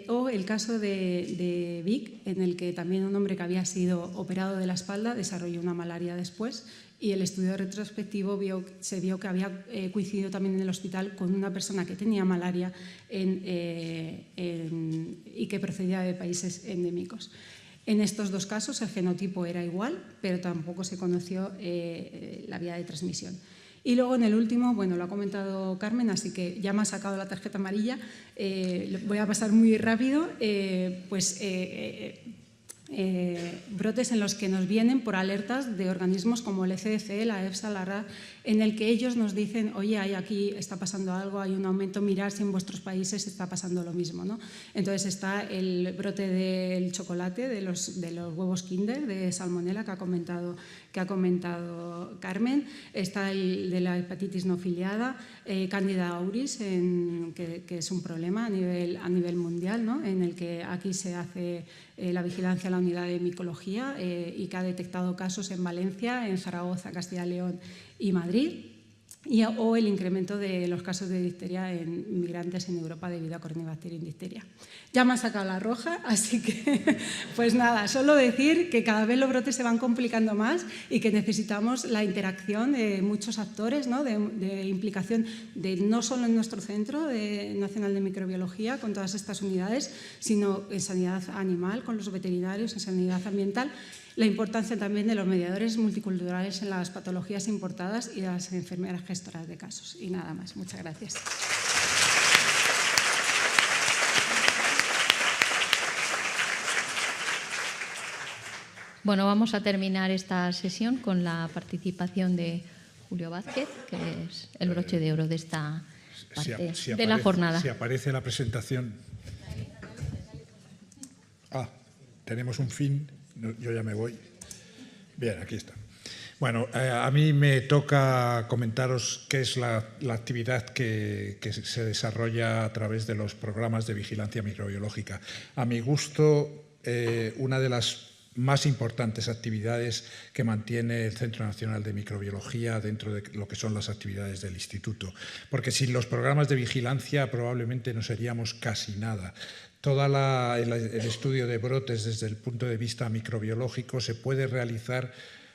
O el caso de Vic, en el que también un hombre que había sido operado de la espalda desarrolló una malaria después, y el estudio retrospectivo se vio que había coincidido también en el hospital con una persona que tenía malaria y que procedía de países endémicos. En estos 2 casos el genotipo era igual, pero tampoco se conoció la vía de transmisión. Y luego en el último, bueno, lo ha comentado Carmen, así que ya me ha sacado la tarjeta amarilla, voy a pasar muy rápido, brotes en los que nos vienen por alertas de organismos como el ECDC, la EFSA, la RAD, en el que ellos nos dicen, oye, aquí está pasando algo, hay un aumento, mirad si en vuestros países está pasando lo mismo, ¿no? Entonces está el brote del chocolate, de los huevos Kinder, de Salmonella, que ha comentado Carmen, está el de la hepatitis no filiada, Candida auris, que es un problema a nivel mundial, ¿no? En el que aquí se hace la vigilancia a la unidad de micología y que ha detectado casos en Valencia, en Zaragoza, Castilla y León y Madrid, o el incremento de los casos de difteria en migrantes en Europa debido a Corynebacterium difteria. Ya me ha sacado la roja, así que pues nada, solo decir que cada vez los brotes se van complicando más y que necesitamos la interacción de muchos actores, ¿no? de implicación no solo en nuestro Centro Nacional de Microbiología con todas estas unidades, sino en sanidad animal, con los veterinarios, en sanidad ambiental. La importancia también de los mediadores multiculturales en las patologías importadas y de las enfermeras gestoras de casos. Y nada más. Muchas gracias. Bueno, vamos a terminar esta sesión con la participación de Julio Vázquez, que es el broche de oro de esta parte de la jornada. Si aparece la presentación. Tenemos un fin. Yo ya me voy. Bien, aquí está. Bueno, a mí me toca comentaros qué es la actividad que se desarrolla a través de los programas de vigilancia microbiológica. A mi gusto, una de las más importantes actividades que mantiene el Centro Nacional de Microbiología dentro de lo que son las actividades del Instituto. Porque sin los programas de vigilancia probablemente no seríamos casi nada. Todo el estudio de brotes desde el punto de vista microbiológico se puede realizar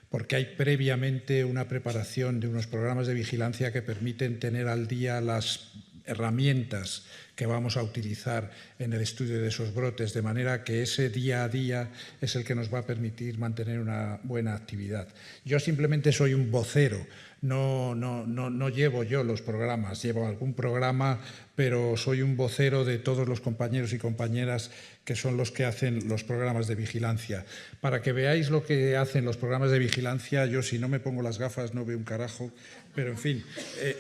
porque hay previamente una preparación de unos programas de vigilancia que permiten tener al día las herramientas que vamos a utilizar en el estudio de esos brotes, de manera que ese día a día es el que nos va a permitir mantener una buena actividad. Yo simplemente soy un vocero, no llevo yo los programas, llevo algún programa, pero soy un vocero de todos los compañeros y compañeras que son los que hacen los programas de vigilancia. Para que veáis lo que hacen los programas de vigilancia, yo si no me pongo las gafas no veo un carajo, pero en fin,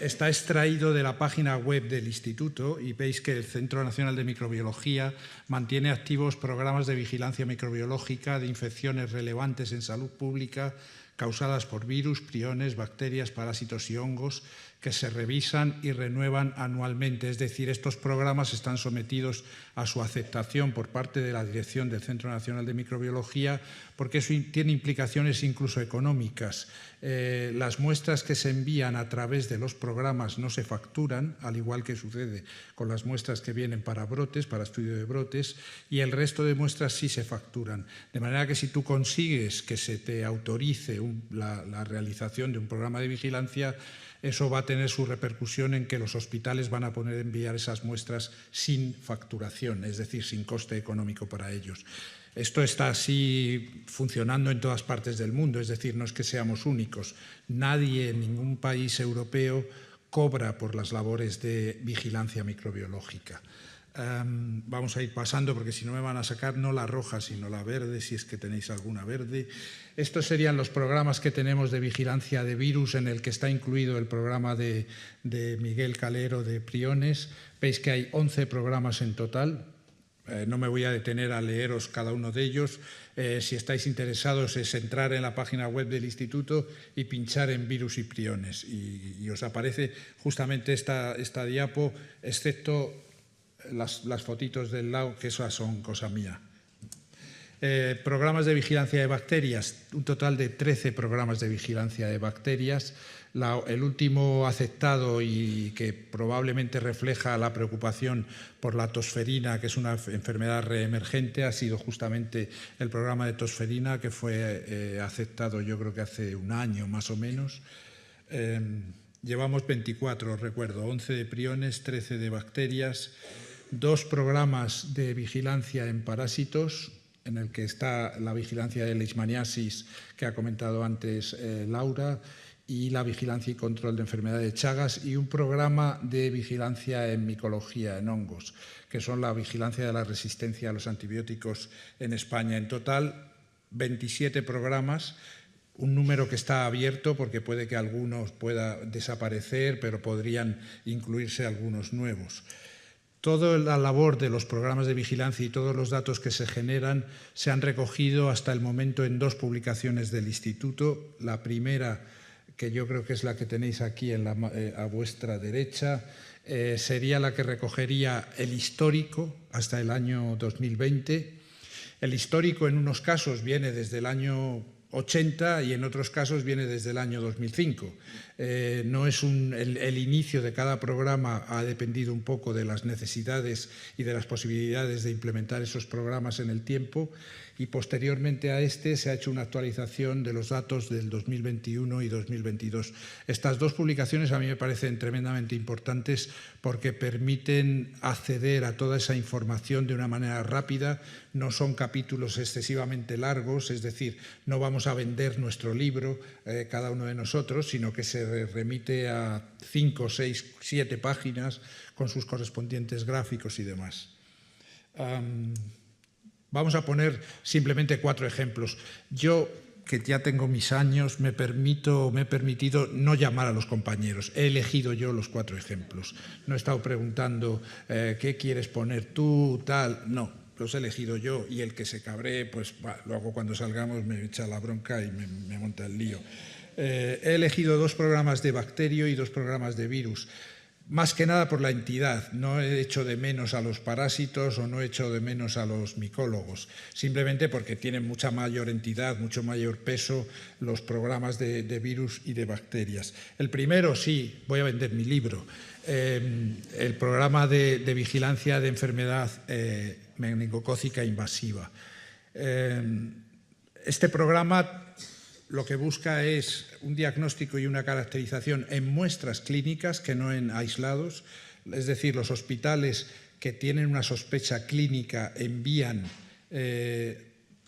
está extraído de la página web del Instituto y veis que el Centro Nacional de Microbiología mantiene activos programas de vigilancia microbiológica de infecciones relevantes en salud pública causadas por virus, priones, bacterias, parásitos y hongos que se revisan y renuevan anualmente. Es decir, estos programas están sometidos a su aceptación por parte de la dirección del Centro Nacional de Microbiología porque eso tiene implicaciones incluso económicas. Las muestras que se envían a través de los programas no se facturan, al igual que sucede con las muestras que vienen para brotes, para estudio de brotes, y el resto de muestras sí se facturan. De manera que si tú consigues que se te autorice la realización de un programa de vigilancia, eso va a tener su repercusión en que los hospitales van a poder enviar esas muestras sin facturación, es decir, sin coste económico para ellos. Esto está así funcionando en todas partes del mundo, es decir, no es que seamos únicos. Nadie en ningún país europeo cobra por las labores de vigilancia microbiológica. Vamos a ir pasando porque si no me van a sacar no la roja sino la verde, si es que tenéis alguna verde. Estos serían los programas que tenemos de vigilancia de virus, en el que está incluido el programa de Miguel Calero de priones. Veis que hay 11 programas en total. No me voy a detener a leeros cada uno de ellos. Si estáis interesados es entrar en la página web del Instituto y pinchar en virus y priones y os aparece justamente esta diapo, excepto las fotitos del lado, que esas son cosa mía. Programas de vigilancia de bacterias, un total de 13 programas de vigilancia de bacterias. El último aceptado y que probablemente refleja la preocupación por la tosferina, que es una enfermedad reemergente, ha sido justamente el programa de tosferina, que fue aceptado yo creo que hace un año más o menos. Llevamos 24, recuerdo, 11 de priones, 13 de bacterias, 2 programas de vigilancia en parásitos, en el que está la vigilancia de leishmaniasis que ha comentado antes Laura, y la vigilancia y control de enfermedad de Chagas, y un programa de vigilancia en micología, en hongos, que son la vigilancia de la resistencia a los antibióticos en España. En total, 27 programas, un número que está abierto porque puede que algunos puedan desaparecer, pero podrían incluirse algunos nuevos. Toda la labor de los programas de vigilancia y todos los datos que se generan se han recogido hasta el momento en 2 publicaciones del Instituto. La primera, que yo creo que es la que tenéis aquí a vuestra derecha, sería la que recogería el histórico hasta el año 2020. El histórico en unos casos viene desde el año 80 y en otros casos viene desde el año 2005. No es el inicio de cada programa ha dependido un poco de las necesidades y de las posibilidades de implementar esos programas en el tiempo, y posteriormente a este se ha hecho una actualización de los datos del 2021 y 2022. Estas 2 publicaciones a mí me parecen tremendamente importantes porque permiten acceder a toda esa información de una manera rápida. No son capítulos excesivamente largos, es decir, no vamos a vender nuestro libro cada uno de nosotros, sino que se remite a 5, 6, 7 páginas con sus correspondientes gráficos y demás. Vamos a poner simplemente 4 ejemplos. Yo, que ya tengo mis años, me he permitido no llamar a los compañeros. He elegido yo los 4 ejemplos. No he estado preguntando qué quieres poner tú, tal. No, los he elegido yo, y el que se cabree, pues luego cuando salgamos me echa la bronca y me monta el lío. He elegido 2 programas de bacterio y 2 programas de virus. más que nada por la entidad. No he hecho de menos a los parásitos o no he hecho de menos a los micólogos, simplemente porque tienen mucha mayor entidad, mucho mayor peso los programas de virus y de bacterias. El primero, sí, voy a vender mi libro, el programa de vigilancia de enfermedad meningocócica invasiva. Este programa lo que busca es un diagnóstico y una caracterización en muestras clínicas, que no en aislados. Es decir, los hospitales que tienen una sospecha clínica envían,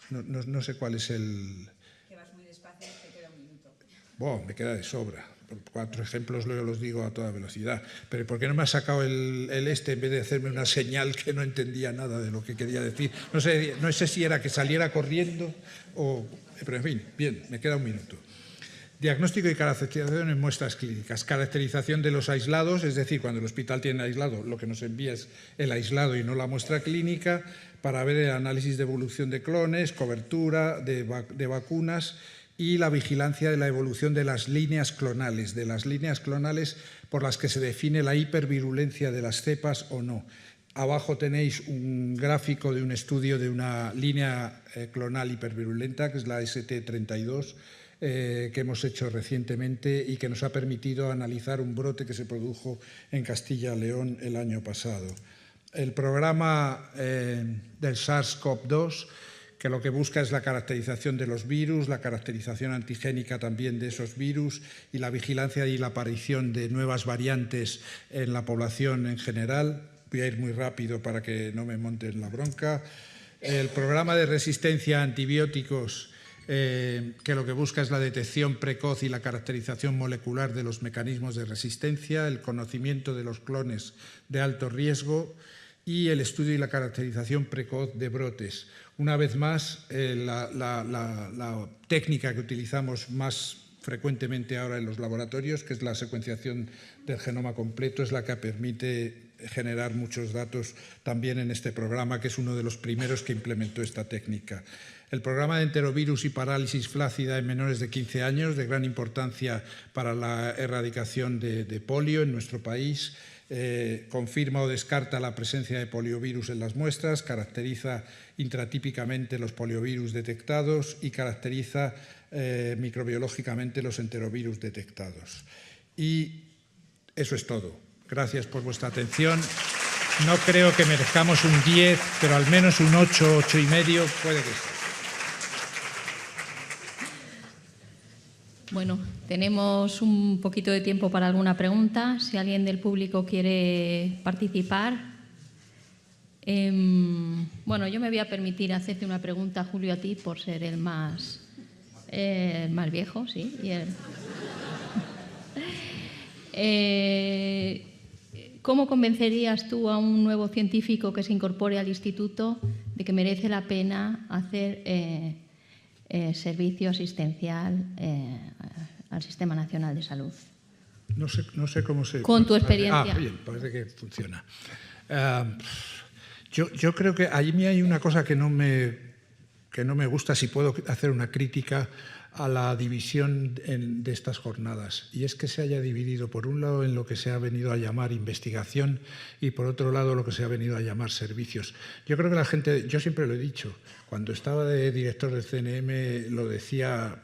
no sé cuál es el... Que vas muy despacio, te queda un minuto. Bueno, me queda de sobra. 4 ejemplos luego los digo a toda velocidad. Pero ¿por qué no me has sacado el en vez de hacerme una señal que no entendía nada de lo que quería decir? No sé si era que saliera corriendo o... Pero en fin, bien, me queda un minuto. Diagnóstico y caracterización en muestras clínicas. Caracterización de los aislados, es decir, cuando el hospital tiene aislado, lo que nos envía es el aislado y no la muestra clínica, para ver el análisis de evolución de clones, cobertura de vacunas y la vigilancia de la evolución de las líneas clonales por las que se define la hipervirulencia de las cepas o no. Abajo tenéis un gráfico de un estudio de una línea clonal hipervirulenta, que es la ST32, que hemos hecho recientemente y que nos ha permitido analizar un brote que se produjo en Castilla y León el año pasado. El programa del SARS-CoV-2, que lo que busca es la caracterización de los virus, la caracterización antigénica también de esos virus y la vigilancia y la aparición de nuevas variantes en la población en general. Voy a ir muy rápido para que no me monten la bronca. El programa de resistencia a antibióticos, que lo que busca es la detección precoz y la caracterización molecular de los mecanismos de resistencia, el conocimiento de los clones de alto riesgo y el estudio y la caracterización precoz de brotes. Una vez más, la técnica que utilizamos más frecuentemente ahora en los laboratorios, que es la secuenciación del genoma completo, es la que permite generar muchos datos también en este programa, que es uno de los primeros que implementó esta técnica. El programa de enterovirus y parálisis flácida en menores de 15 años, de gran importancia para la erradicación de polio en nuestro país, confirma o descarta la presencia de poliovirus en las muestras, caracteriza intratípicamente los poliovirus detectados y caracteriza microbiológicamente los enterovirus detectados. Y eso es todo. Gracias por vuestra atención. No creo que merezcamos un 10, pero al menos un 8, 8,5 puede que sea. Bueno, tenemos un poquito de tiempo para alguna pregunta. Si alguien del público quiere participar. Bueno, yo me voy a permitir hacerte una pregunta, Julio, a ti, por ser el más viejo, sí. ¿Cómo convencerías tú a un nuevo científico que se incorpore al instituto de que merece la pena hacer servicio asistencial al Sistema Nacional de Salud? No sé cómo se... Con tu experiencia. Bien, parece que funciona. Yo creo que a mí hay una cosa que no me gusta, si puedo hacer una crítica a la división de estas jornadas, y es que se haya dividido por un lado en lo que se ha venido a llamar investigación y por otro lado lo que se ha venido a llamar servicios. Yo creo que la gente, yo siempre lo he dicho, cuando estaba de director del CNM lo decía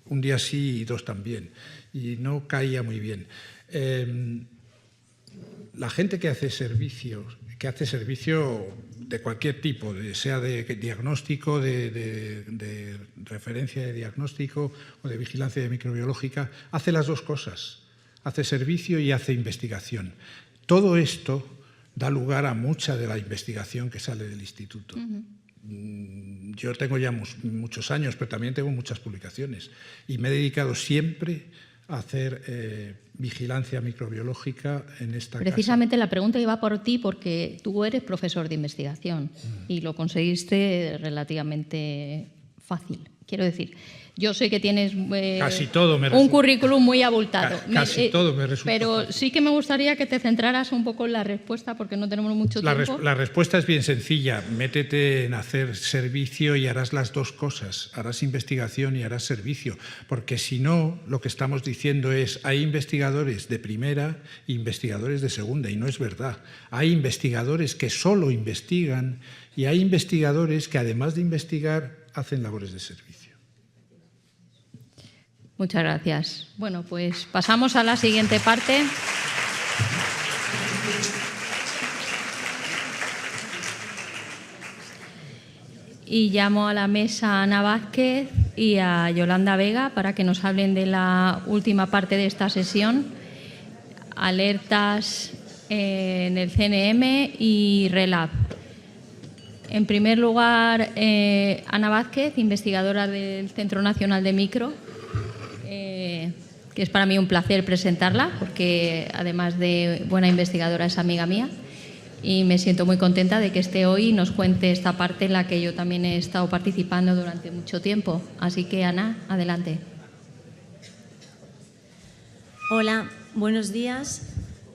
un día sí y dos también, y no caía muy bien. La gente que hace servicio de cualquier tipo, sea de diagnóstico, de referencia de diagnóstico o de vigilancia microbiológica, hace las dos cosas, hace servicio y hace investigación. Todo esto da lugar a mucha de la investigación que sale del instituto. Yo tengo ya muchos años, pero también tengo muchas publicaciones y me he dedicado siempre a hacer vigilancia microbiológica en esta Precisamente casa. La pregunta iba por ti porque tú eres profesor de investigación y lo conseguiste relativamente fácil, Quiero decir, yo sé que tienes casi todo me un currículum muy abultado. Casi todo me resulta Pero fácil. sí que me gustaría que te centraras un poco en la respuesta, porque no tenemos mucho tiempo. La respuesta es bien sencilla. Métete en hacer servicio y harás las dos cosas. Harás investigación y harás servicio. Porque si no, lo que estamos diciendo es hay investigadores de primera e investigadores de segunda, y no es verdad. Hay investigadores que solo investigan y hay investigadores que, además de investigar, hacen labores de servicio. Muchas gracias. Bueno, pues pasamos a la siguiente parte. Y llamo a la mesa a Ana Vázquez y a Yolanda Vega para que nos hablen de la última parte de esta sesión, alertas en el CNM y RELAB. En primer lugar, Ana Vázquez, investigadora del Centro Nacional de Micro, que es para mí un placer presentarla, porque además de buena investigadora es amiga mía, y me siento muy contenta de que esté hoy y nos cuente esta parte en la que yo también he estado participando durante mucho tiempo. Así que, Ana, adelante. Hola, buenos días.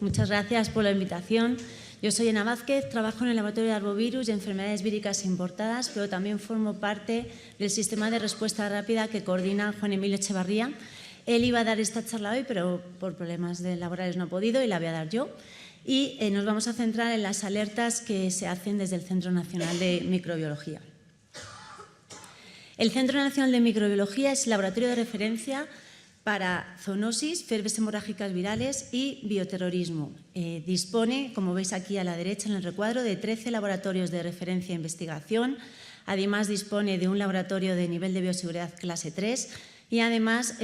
Muchas gracias por la invitación. Yo soy Ana Vázquez, trabajo en el Laboratorio de Arbovirus y Enfermedades Víricas Importadas, pero también formo parte del sistema de respuesta rápida que coordina Juan Emilio Echevarría. Él iba a dar esta charla hoy, pero por problemas laborales no ha podido y la voy a dar yo. Y nos vamos a centrar en las alertas que se hacen desde el Centro Nacional de Microbiología. El Centro Nacional de Microbiología es el laboratorio de referencia para zoonosis, fiebres hemorrágicas virales y bioterrorismo. Dispone, como veis aquí a la derecha en el recuadro, de 13 laboratorios de referencia e investigación. Además, dispone de un laboratorio de nivel de bioseguridad clase 3 y además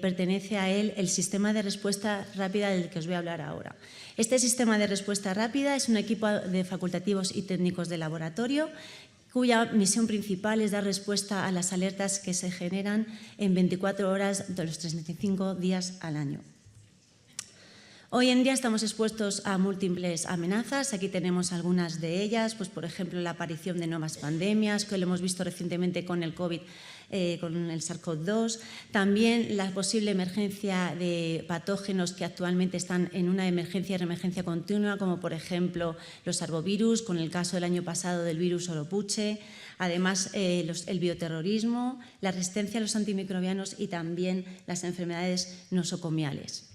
pertenece a él el sistema de respuesta rápida del que os voy a hablar ahora. Este sistema de respuesta rápida es un equipo de facultativos y técnicos de laboratorio cuya misión principal es dar respuesta a las alertas que se generan en 24 horas de los 365 días al año. Hoy en día estamos expuestos a múltiples amenazas. Aquí tenemos algunas de ellas, pues por ejemplo la aparición de nuevas pandemias, que lo hemos visto recientemente con el COVID, con el SARS-CoV-2. También la posible emergencia de patógenos que actualmente están en una emergencia y reemergencia continua, como por ejemplo los arbovirus, con el caso del año pasado del virus Oropuche. Además, el bioterrorismo, la resistencia a los antimicrobianos y también las enfermedades nosocomiales.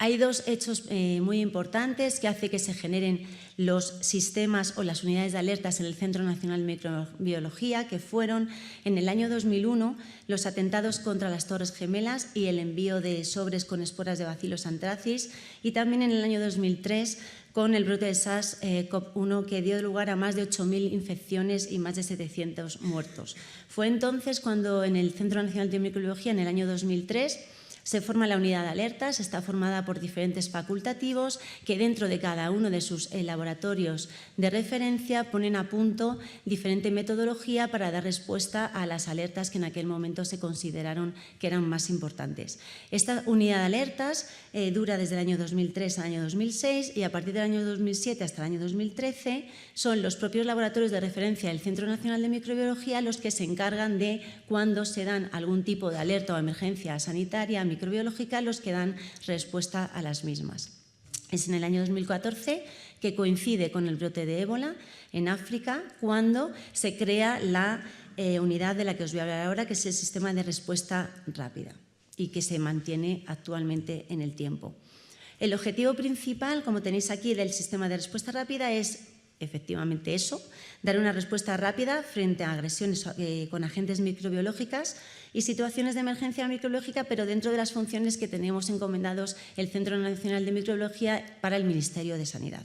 Hay dos hechos muy importantes que hacen que se generen los sistemas o las unidades de alertas en el Centro Nacional de Microbiología, que fueron en el año 2001 los atentados contra las Torres Gemelas y el envío de sobres con esporas de Bacillus anthracis, y también en el año 2003 con el brote de SARS-CoV-1 que dio lugar a más de 8.000 infecciones y más de 700 muertos. Fue entonces cuando en el Centro Nacional de Microbiología, en el año 2003, se forma la unidad de alertas. Está formada por diferentes facultativos que dentro de cada uno de sus laboratorios de referencia ponen a punto diferente metodología para dar respuesta a las alertas que en aquel momento se consideraron que eran más importantes. Esta unidad de alertas dura desde el año 2003 al año 2006 y a partir del año 2007 hasta el año 2013 son los propios laboratorios de referencia del Centro Nacional de Microbiología los que se encargan de, cuando se dan algún tipo de alerta o emergencia sanitaria microbiológica, los que dan respuesta a las mismas. Es en el año 2014, que coincide con el brote de ébola en África, cuando se crea la unidad de la que os voy a hablar ahora, que es el sistema de respuesta rápida y que se mantiene actualmente en el tiempo. El objetivo principal, como tenéis aquí, del sistema de respuesta rápida es efectivamente eso, dar una respuesta rápida frente a agresiones con agentes microbiológicas y situaciones de emergencia microbiológica, pero dentro de las funciones que tenemos encomendados el Centro Nacional de Microbiología para el Ministerio de Sanidad.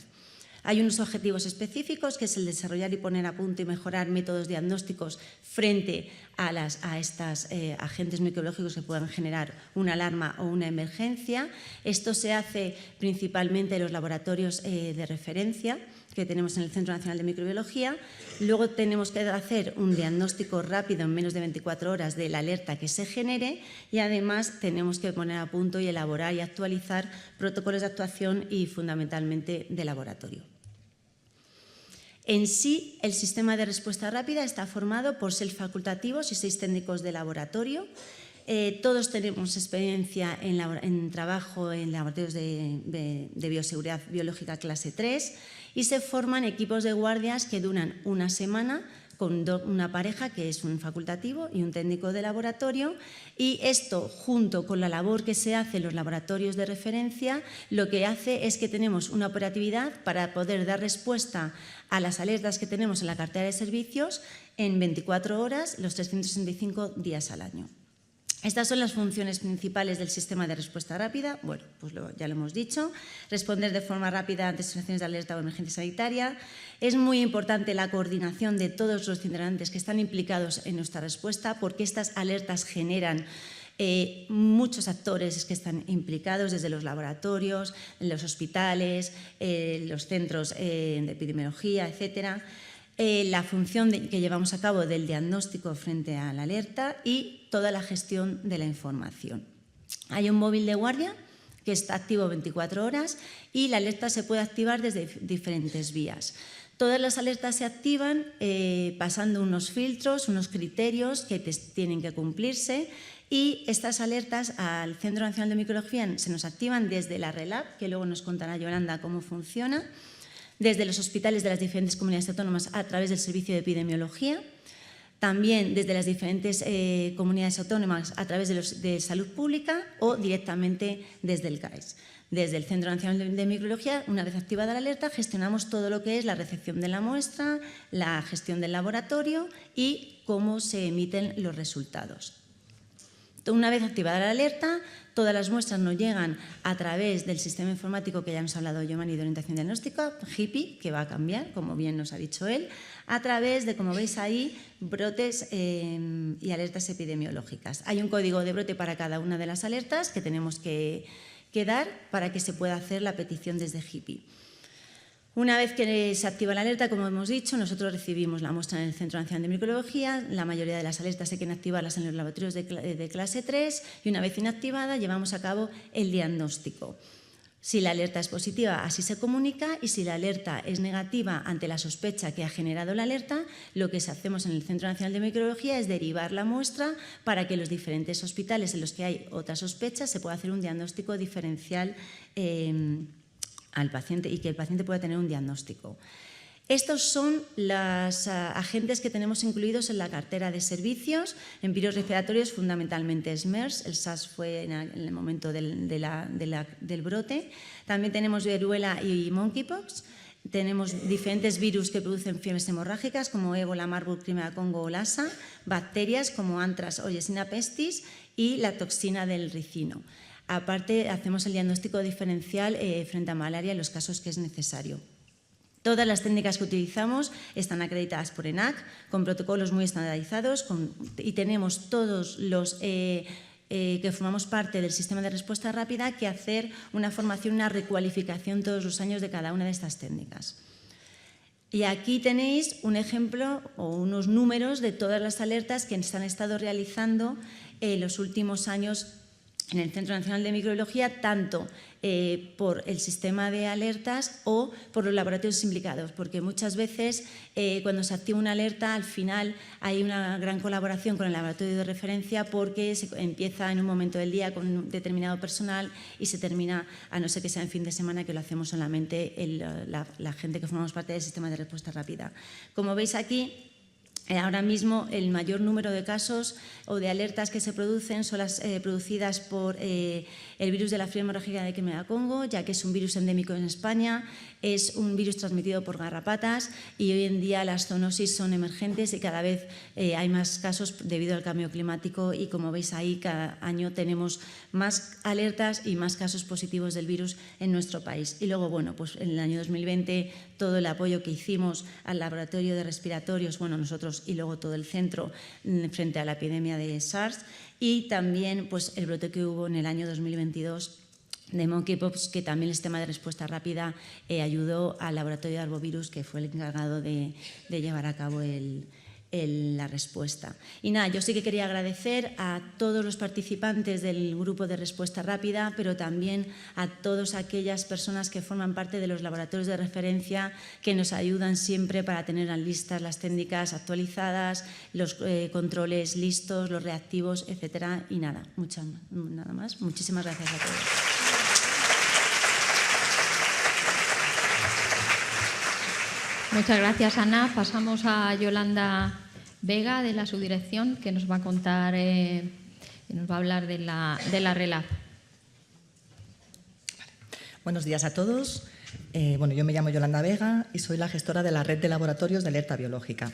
Hay unos objetivos específicos, que es el desarrollar y poner a punto y mejorar métodos diagnósticos frente a estos agentes microbiológicos que puedan generar una alarma o una emergencia. Esto se hace principalmente en los laboratorios de referencia que tenemos en el Centro Nacional de Microbiología. Luego tenemos que hacer un diagnóstico rápido en menos de 24 horas de la alerta que se genere y además tenemos que poner a punto y elaborar y actualizar protocolos de actuación y fundamentalmente de laboratorio. En sí, el sistema de respuesta rápida está formado por 6 facultativos y 6 técnicos de laboratorio. Todos tenemos experiencia en trabajo en laboratorios de bioseguridad biológica clase 3 y se forman equipos de guardias que duran una semana con una pareja que es un facultativo y un técnico de laboratorio, y esto junto con la labor que se hace en los laboratorios de referencia lo que hace es que tenemos una operatividad para poder dar respuesta a las alertas que tenemos en la cartera de servicios en 24 horas, los 365 días al año. Estas son las funciones principales del sistema de respuesta rápida. Bueno, pues ya lo hemos dicho. Responder de forma rápida ante situaciones de alerta o emergencia sanitaria. Es muy importante la coordinación de todos los integrantes que están implicados en nuestra respuesta, porque estas alertas generan muchos actores que están implicados, desde los laboratorios, los hospitales, los centros de epidemiología, etcétera. La función que llevamos a cabo del diagnóstico frente a la alerta y toda la gestión de la información. Hay un móvil de guardia que está activo 24 horas y la alerta se puede activar desde diferentes vías. Todas las alertas se activan pasando unos filtros, unos criterios que tienen que cumplirse, y estas alertas al Centro Nacional de Microbiología se nos activan desde la RELAB, que luego nos contará Yolanda cómo funciona, desde los hospitales de las diferentes comunidades autónomas a través del Servicio de Epidemiología, también desde las diferentes comunidades autónomas a través de Salud Pública o directamente desde el CAES. Desde el Centro Nacional de Microbiología, una vez activada la alerta, gestionamos todo lo que es la recepción de la muestra, la gestión del laboratorio y cómo se emiten los resultados. Una vez activada la alerta, todas las muestras nos llegan a través del sistema informático que ya nos ha hablado Giovanni de orientación diagnóstica, HIPI, que va a cambiar, como bien nos ha dicho él, a través de, como veis ahí, brotes y alertas epidemiológicas. Hay un código de brote para cada una de las alertas que tenemos que dar para que se pueda hacer la petición desde HIPI. Una vez que se activa la alerta, como hemos dicho, nosotros recibimos la muestra en el Centro Nacional de Microbiología. La mayoría de las alertas hay que activarlas en los laboratorios de clase 3 y una vez inactivada llevamos a cabo el diagnóstico. Si la alerta es positiva, así se comunica, y si la alerta es negativa ante la sospecha que ha generado la alerta, lo que hacemos en el Centro Nacional de Microbiología es derivar la muestra para que los diferentes hospitales en los que hay otra sospecha se pueda hacer un diagnóstico diferencial al paciente y que el paciente pueda tener un diagnóstico. Estos son los agentes que tenemos incluidos en la cartera de servicios. En virus respiratorios, fundamentalmente SMERS, el SARS fue en el momento del brote. También tenemos viruela y monkeypox. Tenemos diferentes virus que producen fiebres hemorrágicas como ébola, Marburg, Crimea, Congo o Lassa, bacterias como Anthrax o Yersinia pestis y la toxina del ricino. Aparte, hacemos el diagnóstico diferencial frente a malaria en los casos que es necesario. Todas las técnicas que utilizamos están acreditadas por ENAC, con protocolos muy estandarizados y tenemos todos los que formamos parte del sistema de respuesta rápida que hacer una formación, una recualificación todos los años de cada una de estas técnicas. Y aquí tenéis un ejemplo o unos números de todas las alertas que se han estado realizando en los últimos años en el Centro Nacional de Microbiología, tanto por el sistema de alertas o por los laboratorios implicados, porque muchas veces cuando se activa una alerta, al final hay una gran colaboración con el laboratorio de referencia porque se empieza en un momento del día con un determinado personal y se termina, a no ser que sea en fin de semana, que lo hacemos solamente la gente que formamos parte del sistema de respuesta rápida. Como veis aquí, ahora mismo el mayor número de casos o de alertas que se producen son las producidas por el virus de la fiebre hemorrágica de Crimea Congo, ya que es un virus endémico en España, es un virus transmitido por garrapatas y hoy en día las zoonosis son emergentes y cada vez hay más casos debido al cambio climático y como veis ahí cada año tenemos más alertas y más casos positivos del virus en nuestro país. Y luego, bueno, pues en el año 2020 todo el apoyo que hicimos al laboratorio de respiratorios, bueno, nosotros y luego todo el centro frente a la epidemia de SARS y también pues, el brote que hubo en el año 2022 de monkeypox, que también el sistema de respuesta rápida ayudó al laboratorio de arbovirus, que fue el encargado de llevar a cabo el la respuesta. Y nada, yo sí que quería agradecer a todos los participantes del grupo de respuesta rápida, pero también a todas aquellas personas que forman parte de los laboratorios de referencia que nos ayudan siempre para tener listas las técnicas actualizadas, los controles listos, los reactivos, etcétera. Y nada más. Muchísimas gracias a todos. Muchas gracias, Ana. Pasamos a Yolanda Vega, de la subdirección, que nos va a contar, nos va a hablar de la RELAB. Buenos días a todos. Yo me llamo Yolanda Vega y soy la gestora de la red de laboratorios de alerta biológica.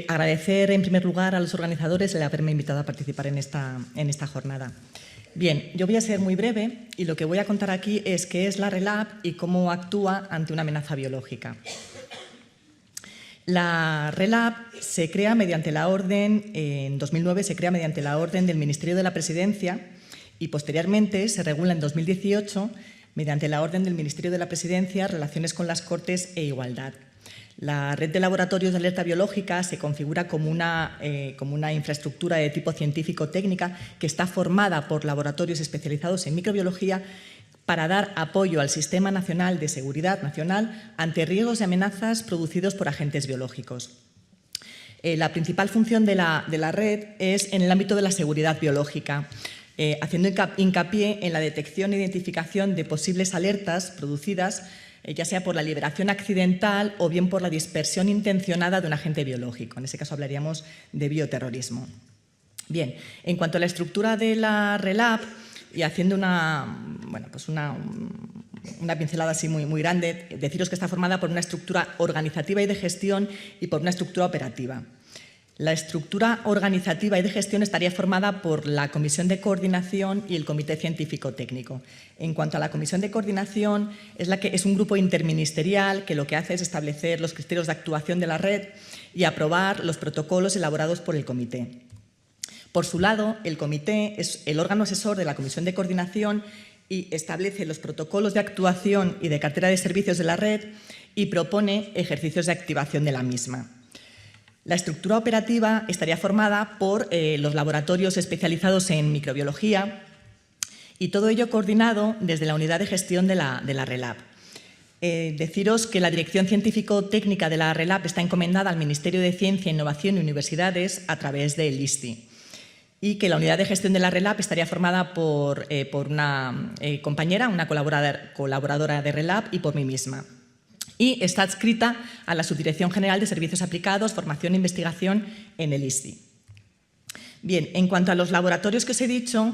Agradecer en primer lugar a los organizadores el haberme invitado a participar en esta jornada. Bien, yo voy a ser muy breve y lo que voy a contar aquí es qué es la RELAB y cómo actúa ante una amenaza biológica. La RELAB se crea mediante la orden, en 2009 se crea mediante la orden del Ministerio de la Presidencia y posteriormente se regula en 2018 mediante la orden del Ministerio de la Presidencia Relaciones con las Cortes e Igualdad. La red de laboratorios de alerta biológica se configura como una infraestructura de tipo científico-técnica que está formada por laboratorios especializados en microbiología para dar apoyo al Sistema Nacional de Seguridad Nacional ante riesgos y amenazas producidos por agentes biológicos. La principal función de la red es en el ámbito de la seguridad biológica, haciendo hincapié en la detección e identificación de posibles alertas producidas ya sea por la liberación accidental o bien por la dispersión intencionada de un agente biológico. En ese caso hablaríamos de bioterrorismo. Bien, en cuanto a la estructura de la RELAB, y haciendo una pincelada así muy grande, deciros que está formada por una estructura organizativa y de gestión y por una estructura operativa. La estructura organizativa y de gestión estaría formada por la Comisión de Coordinación y el Comité Científico-Técnico. En cuanto a la Comisión de Coordinación, es un grupo interministerial que lo que hace es establecer los criterios de actuación de la red y aprobar los protocolos elaborados por el Comité. Por su lado, el Comité es el órgano asesor de la Comisión de Coordinación y establece los protocolos de actuación y de cartera de servicios de la red y propone ejercicios de activación de la misma. La estructura operativa estaría formada por los laboratorios especializados en microbiología y todo ello coordinado desde la unidad de gestión de la RELAB. Deciros que la dirección científico-técnica de la RELAB está encomendada al Ministerio de Ciencia, Innovación y Universidades a través del ISTI. Y que la unidad de gestión de la RELAB estaría formada por una compañera, una colaboradora de RELAB y por mí misma. Y está adscrita a la Subdirección General de Servicios Aplicados, Formación e Investigación en el ISTI. Bien, en cuanto a los laboratorios que os he dicho,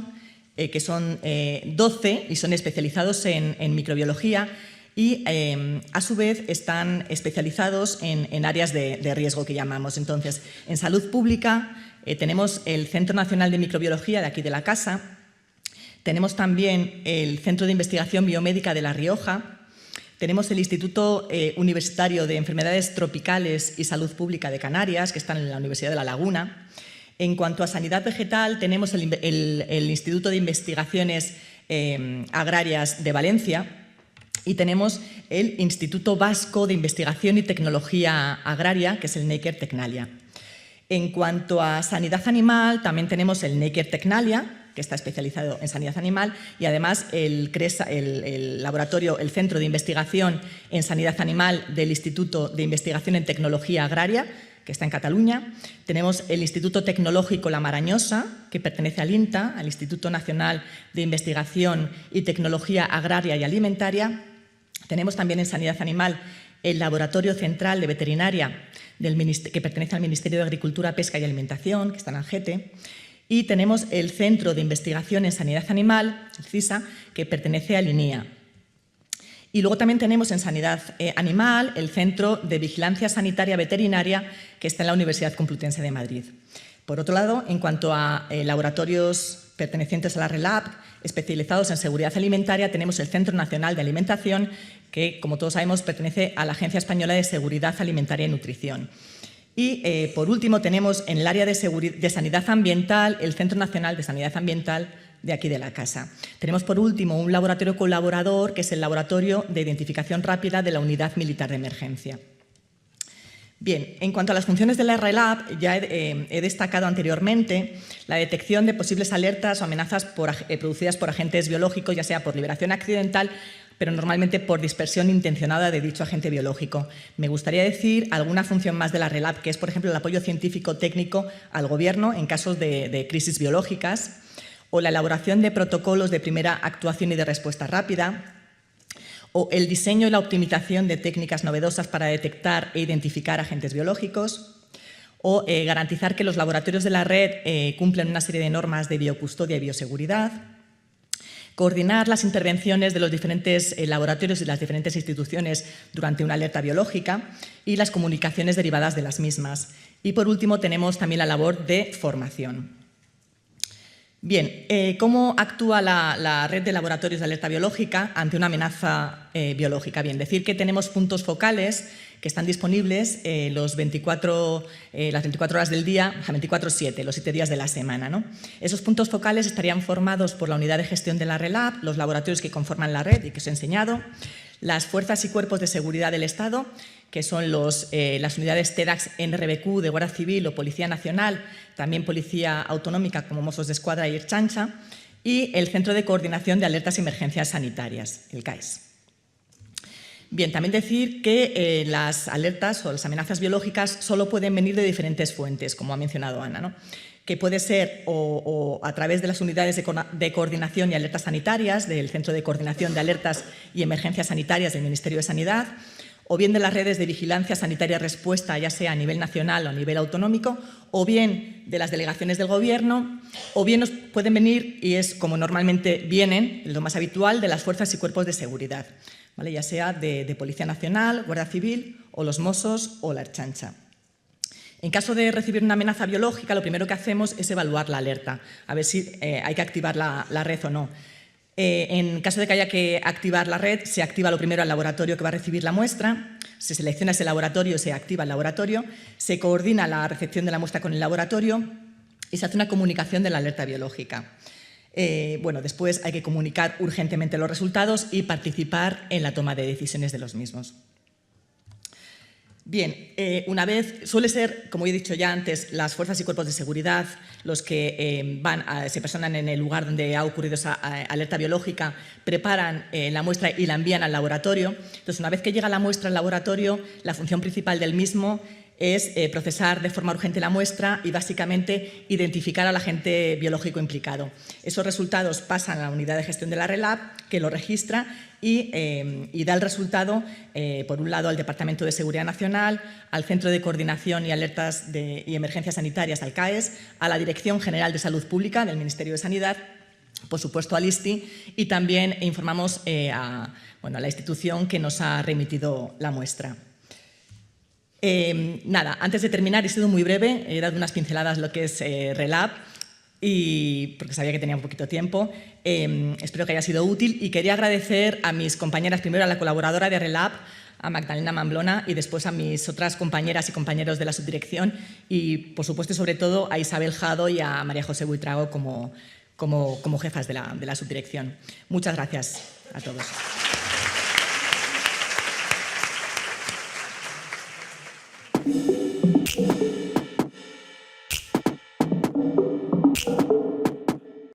que son 12 y son especializados en microbiología y a su vez están especializados en áreas de riesgo que llamamos. Entonces, en salud pública tenemos el Centro Nacional de Microbiología de aquí de la casa, tenemos también el Centro de Investigación Biomédica de La Rioja, tenemos el Instituto Universitario de Enfermedades Tropicales y Salud Pública de Canarias, que está en la Universidad de La Laguna. En cuanto a sanidad vegetal, tenemos el Instituto de Investigaciones Agrarias de Valencia y tenemos el Instituto Vasco de Investigación y Tecnología Agraria, que es el Neiker Tecnalia. En cuanto a sanidad animal, también tenemos el Neiker Tecnalia, que está especializado en sanidad animal, y además el laboratorio, el Centro de Investigación en Sanidad Animal del Instituto de Investigación en Tecnología Agraria, que está en Cataluña. Tenemos el Instituto Tecnológico La Marañosa, que pertenece al INTA, al Instituto Nacional de Investigación y Tecnología Agraria y Alimentaria. Tenemos también en Sanidad Animal el Laboratorio Central de Veterinaria, que pertenece al Ministerio de Agricultura, Pesca y Alimentación, que está en Algete. Y tenemos el Centro de Investigación en Sanidad Animal, el CISA, que pertenece al INIA. Y luego también tenemos en Sanidad Animal el Centro de Vigilancia Sanitaria Veterinaria, que está en la Universidad Complutense de Madrid. Por otro lado, en cuanto a laboratorios pertenecientes a la RELAB, especializados en seguridad alimentaria, tenemos el Centro Nacional de Alimentación, que, como todos sabemos, pertenece a la Agencia Española de Seguridad Alimentaria y Nutrición. Y, por último, tenemos en el área de sanidad ambiental el Centro Nacional de Sanidad Ambiental de aquí de la casa. Tenemos, por último, un laboratorio colaborador, que es el Laboratorio de Identificación Rápida de la Unidad Militar de Emergencia. Bien, en cuanto a las funciones de la RLAB, ya he destacado anteriormente la detección de posibles alertas o amenazas producidas por agentes biológicos, ya sea por liberación accidental, pero normalmente por dispersión intencionada de dicho agente biológico. Me gustaría decir alguna función más de la RLAB, que es, por ejemplo, el apoyo científico-técnico al Gobierno en casos de crisis biológicas, o la elaboración de protocolos de primera actuación y de respuesta rápida, o el diseño y la optimización de técnicas novedosas para detectar e identificar agentes biológicos, o garantizar que los laboratorios de la red cumplen una serie de normas de biocustodia y bioseguridad, coordinar las intervenciones de los diferentes laboratorios y las diferentes instituciones durante una alerta biológica y las comunicaciones derivadas de las mismas. Y por último tenemos también la labor de formación. Bien, ¿cómo actúa la red de laboratorios de alerta biológica ante una amenaza biológica? Bien, decir que tenemos puntos focales que están disponibles las 24 horas del día, 24/7, los 7 días de la semana, ¿no? Esos puntos focales estarían formados por la unidad de gestión de la RLAB, los laboratorios que conforman la red y que os he enseñado, las fuerzas y cuerpos de seguridad del Estado, que son las unidades TEDAX, NRBQ de Guardia Civil o Policía Nacional, también Policía Autonómica como Mossos d'Esquadra y Ertzaintza, y el Centro de Coordinación de Alertas y Emergencias Sanitarias, el CAES. Bien, también decir que las alertas o las amenazas biológicas solo pueden venir de diferentes fuentes, como ha mencionado Ana, ¿no? Que puede ser o a través de las unidades de coordinación y alertas sanitarias, del Centro de Coordinación de Alertas y Emergencias Sanitarias del Ministerio de Sanidad, o bien de las redes de vigilancia sanitaria respuesta, ya sea a nivel nacional o a nivel autonómico, o bien de las delegaciones del Gobierno, o bien nos pueden venir, y es como normalmente vienen, lo más habitual, de las fuerzas y cuerpos de seguridad, ¿vale? Ya sea de Policía Nacional, Guardia Civil, o los Mossos o la Ertzaintza. En caso de recibir una amenaza biológica, lo primero que hacemos es evaluar la alerta, a ver si hay que activar la red o no. En caso de que haya que activar la red, se activa lo primero al laboratorio que va a recibir la muestra, se selecciona ese laboratorio, se activa el laboratorio, se coordina la recepción de la muestra con el laboratorio y se hace una comunicación de la alerta biológica. Después hay que comunicar urgentemente los resultados y participar en la toma de decisiones de los mismos. Bien, una vez, suele ser, como he dicho ya antes, las fuerzas y cuerpos de seguridad los que se personan en el lugar donde ha ocurrido esa alerta biológica, preparan la muestra y la envían al laboratorio. Entonces, una vez que llega la muestra al laboratorio, la función principal del mismo es procesar de forma urgente la muestra y básicamente identificar al agente biológico implicado. Esos resultados pasan a la unidad de gestión de la RLAB, que lo registra y da el resultado, por un lado, al Departamento de Seguridad Nacional, al Centro de Coordinación y Alertas y Emergencias Sanitarias, al CAES, a la Dirección General de Salud Pública del Ministerio de Sanidad, por supuesto al ISTI, y también informamos a la institución que nos ha remitido la muestra. Antes de terminar, he sido muy breve, he dado unas pinceladas lo que es RLAB, porque sabía que tenía un poquito de tiempo. Espero que haya sido útil y quería agradecer a mis compañeras, primero a la colaboradora de RLAB, a Magdalena Mamblona, y después a mis otras compañeras y compañeros de la subdirección y, por supuesto, sobre todo a Isabel Jado y a María José Buitrago como jefas de la subdirección. Muchas gracias a todos.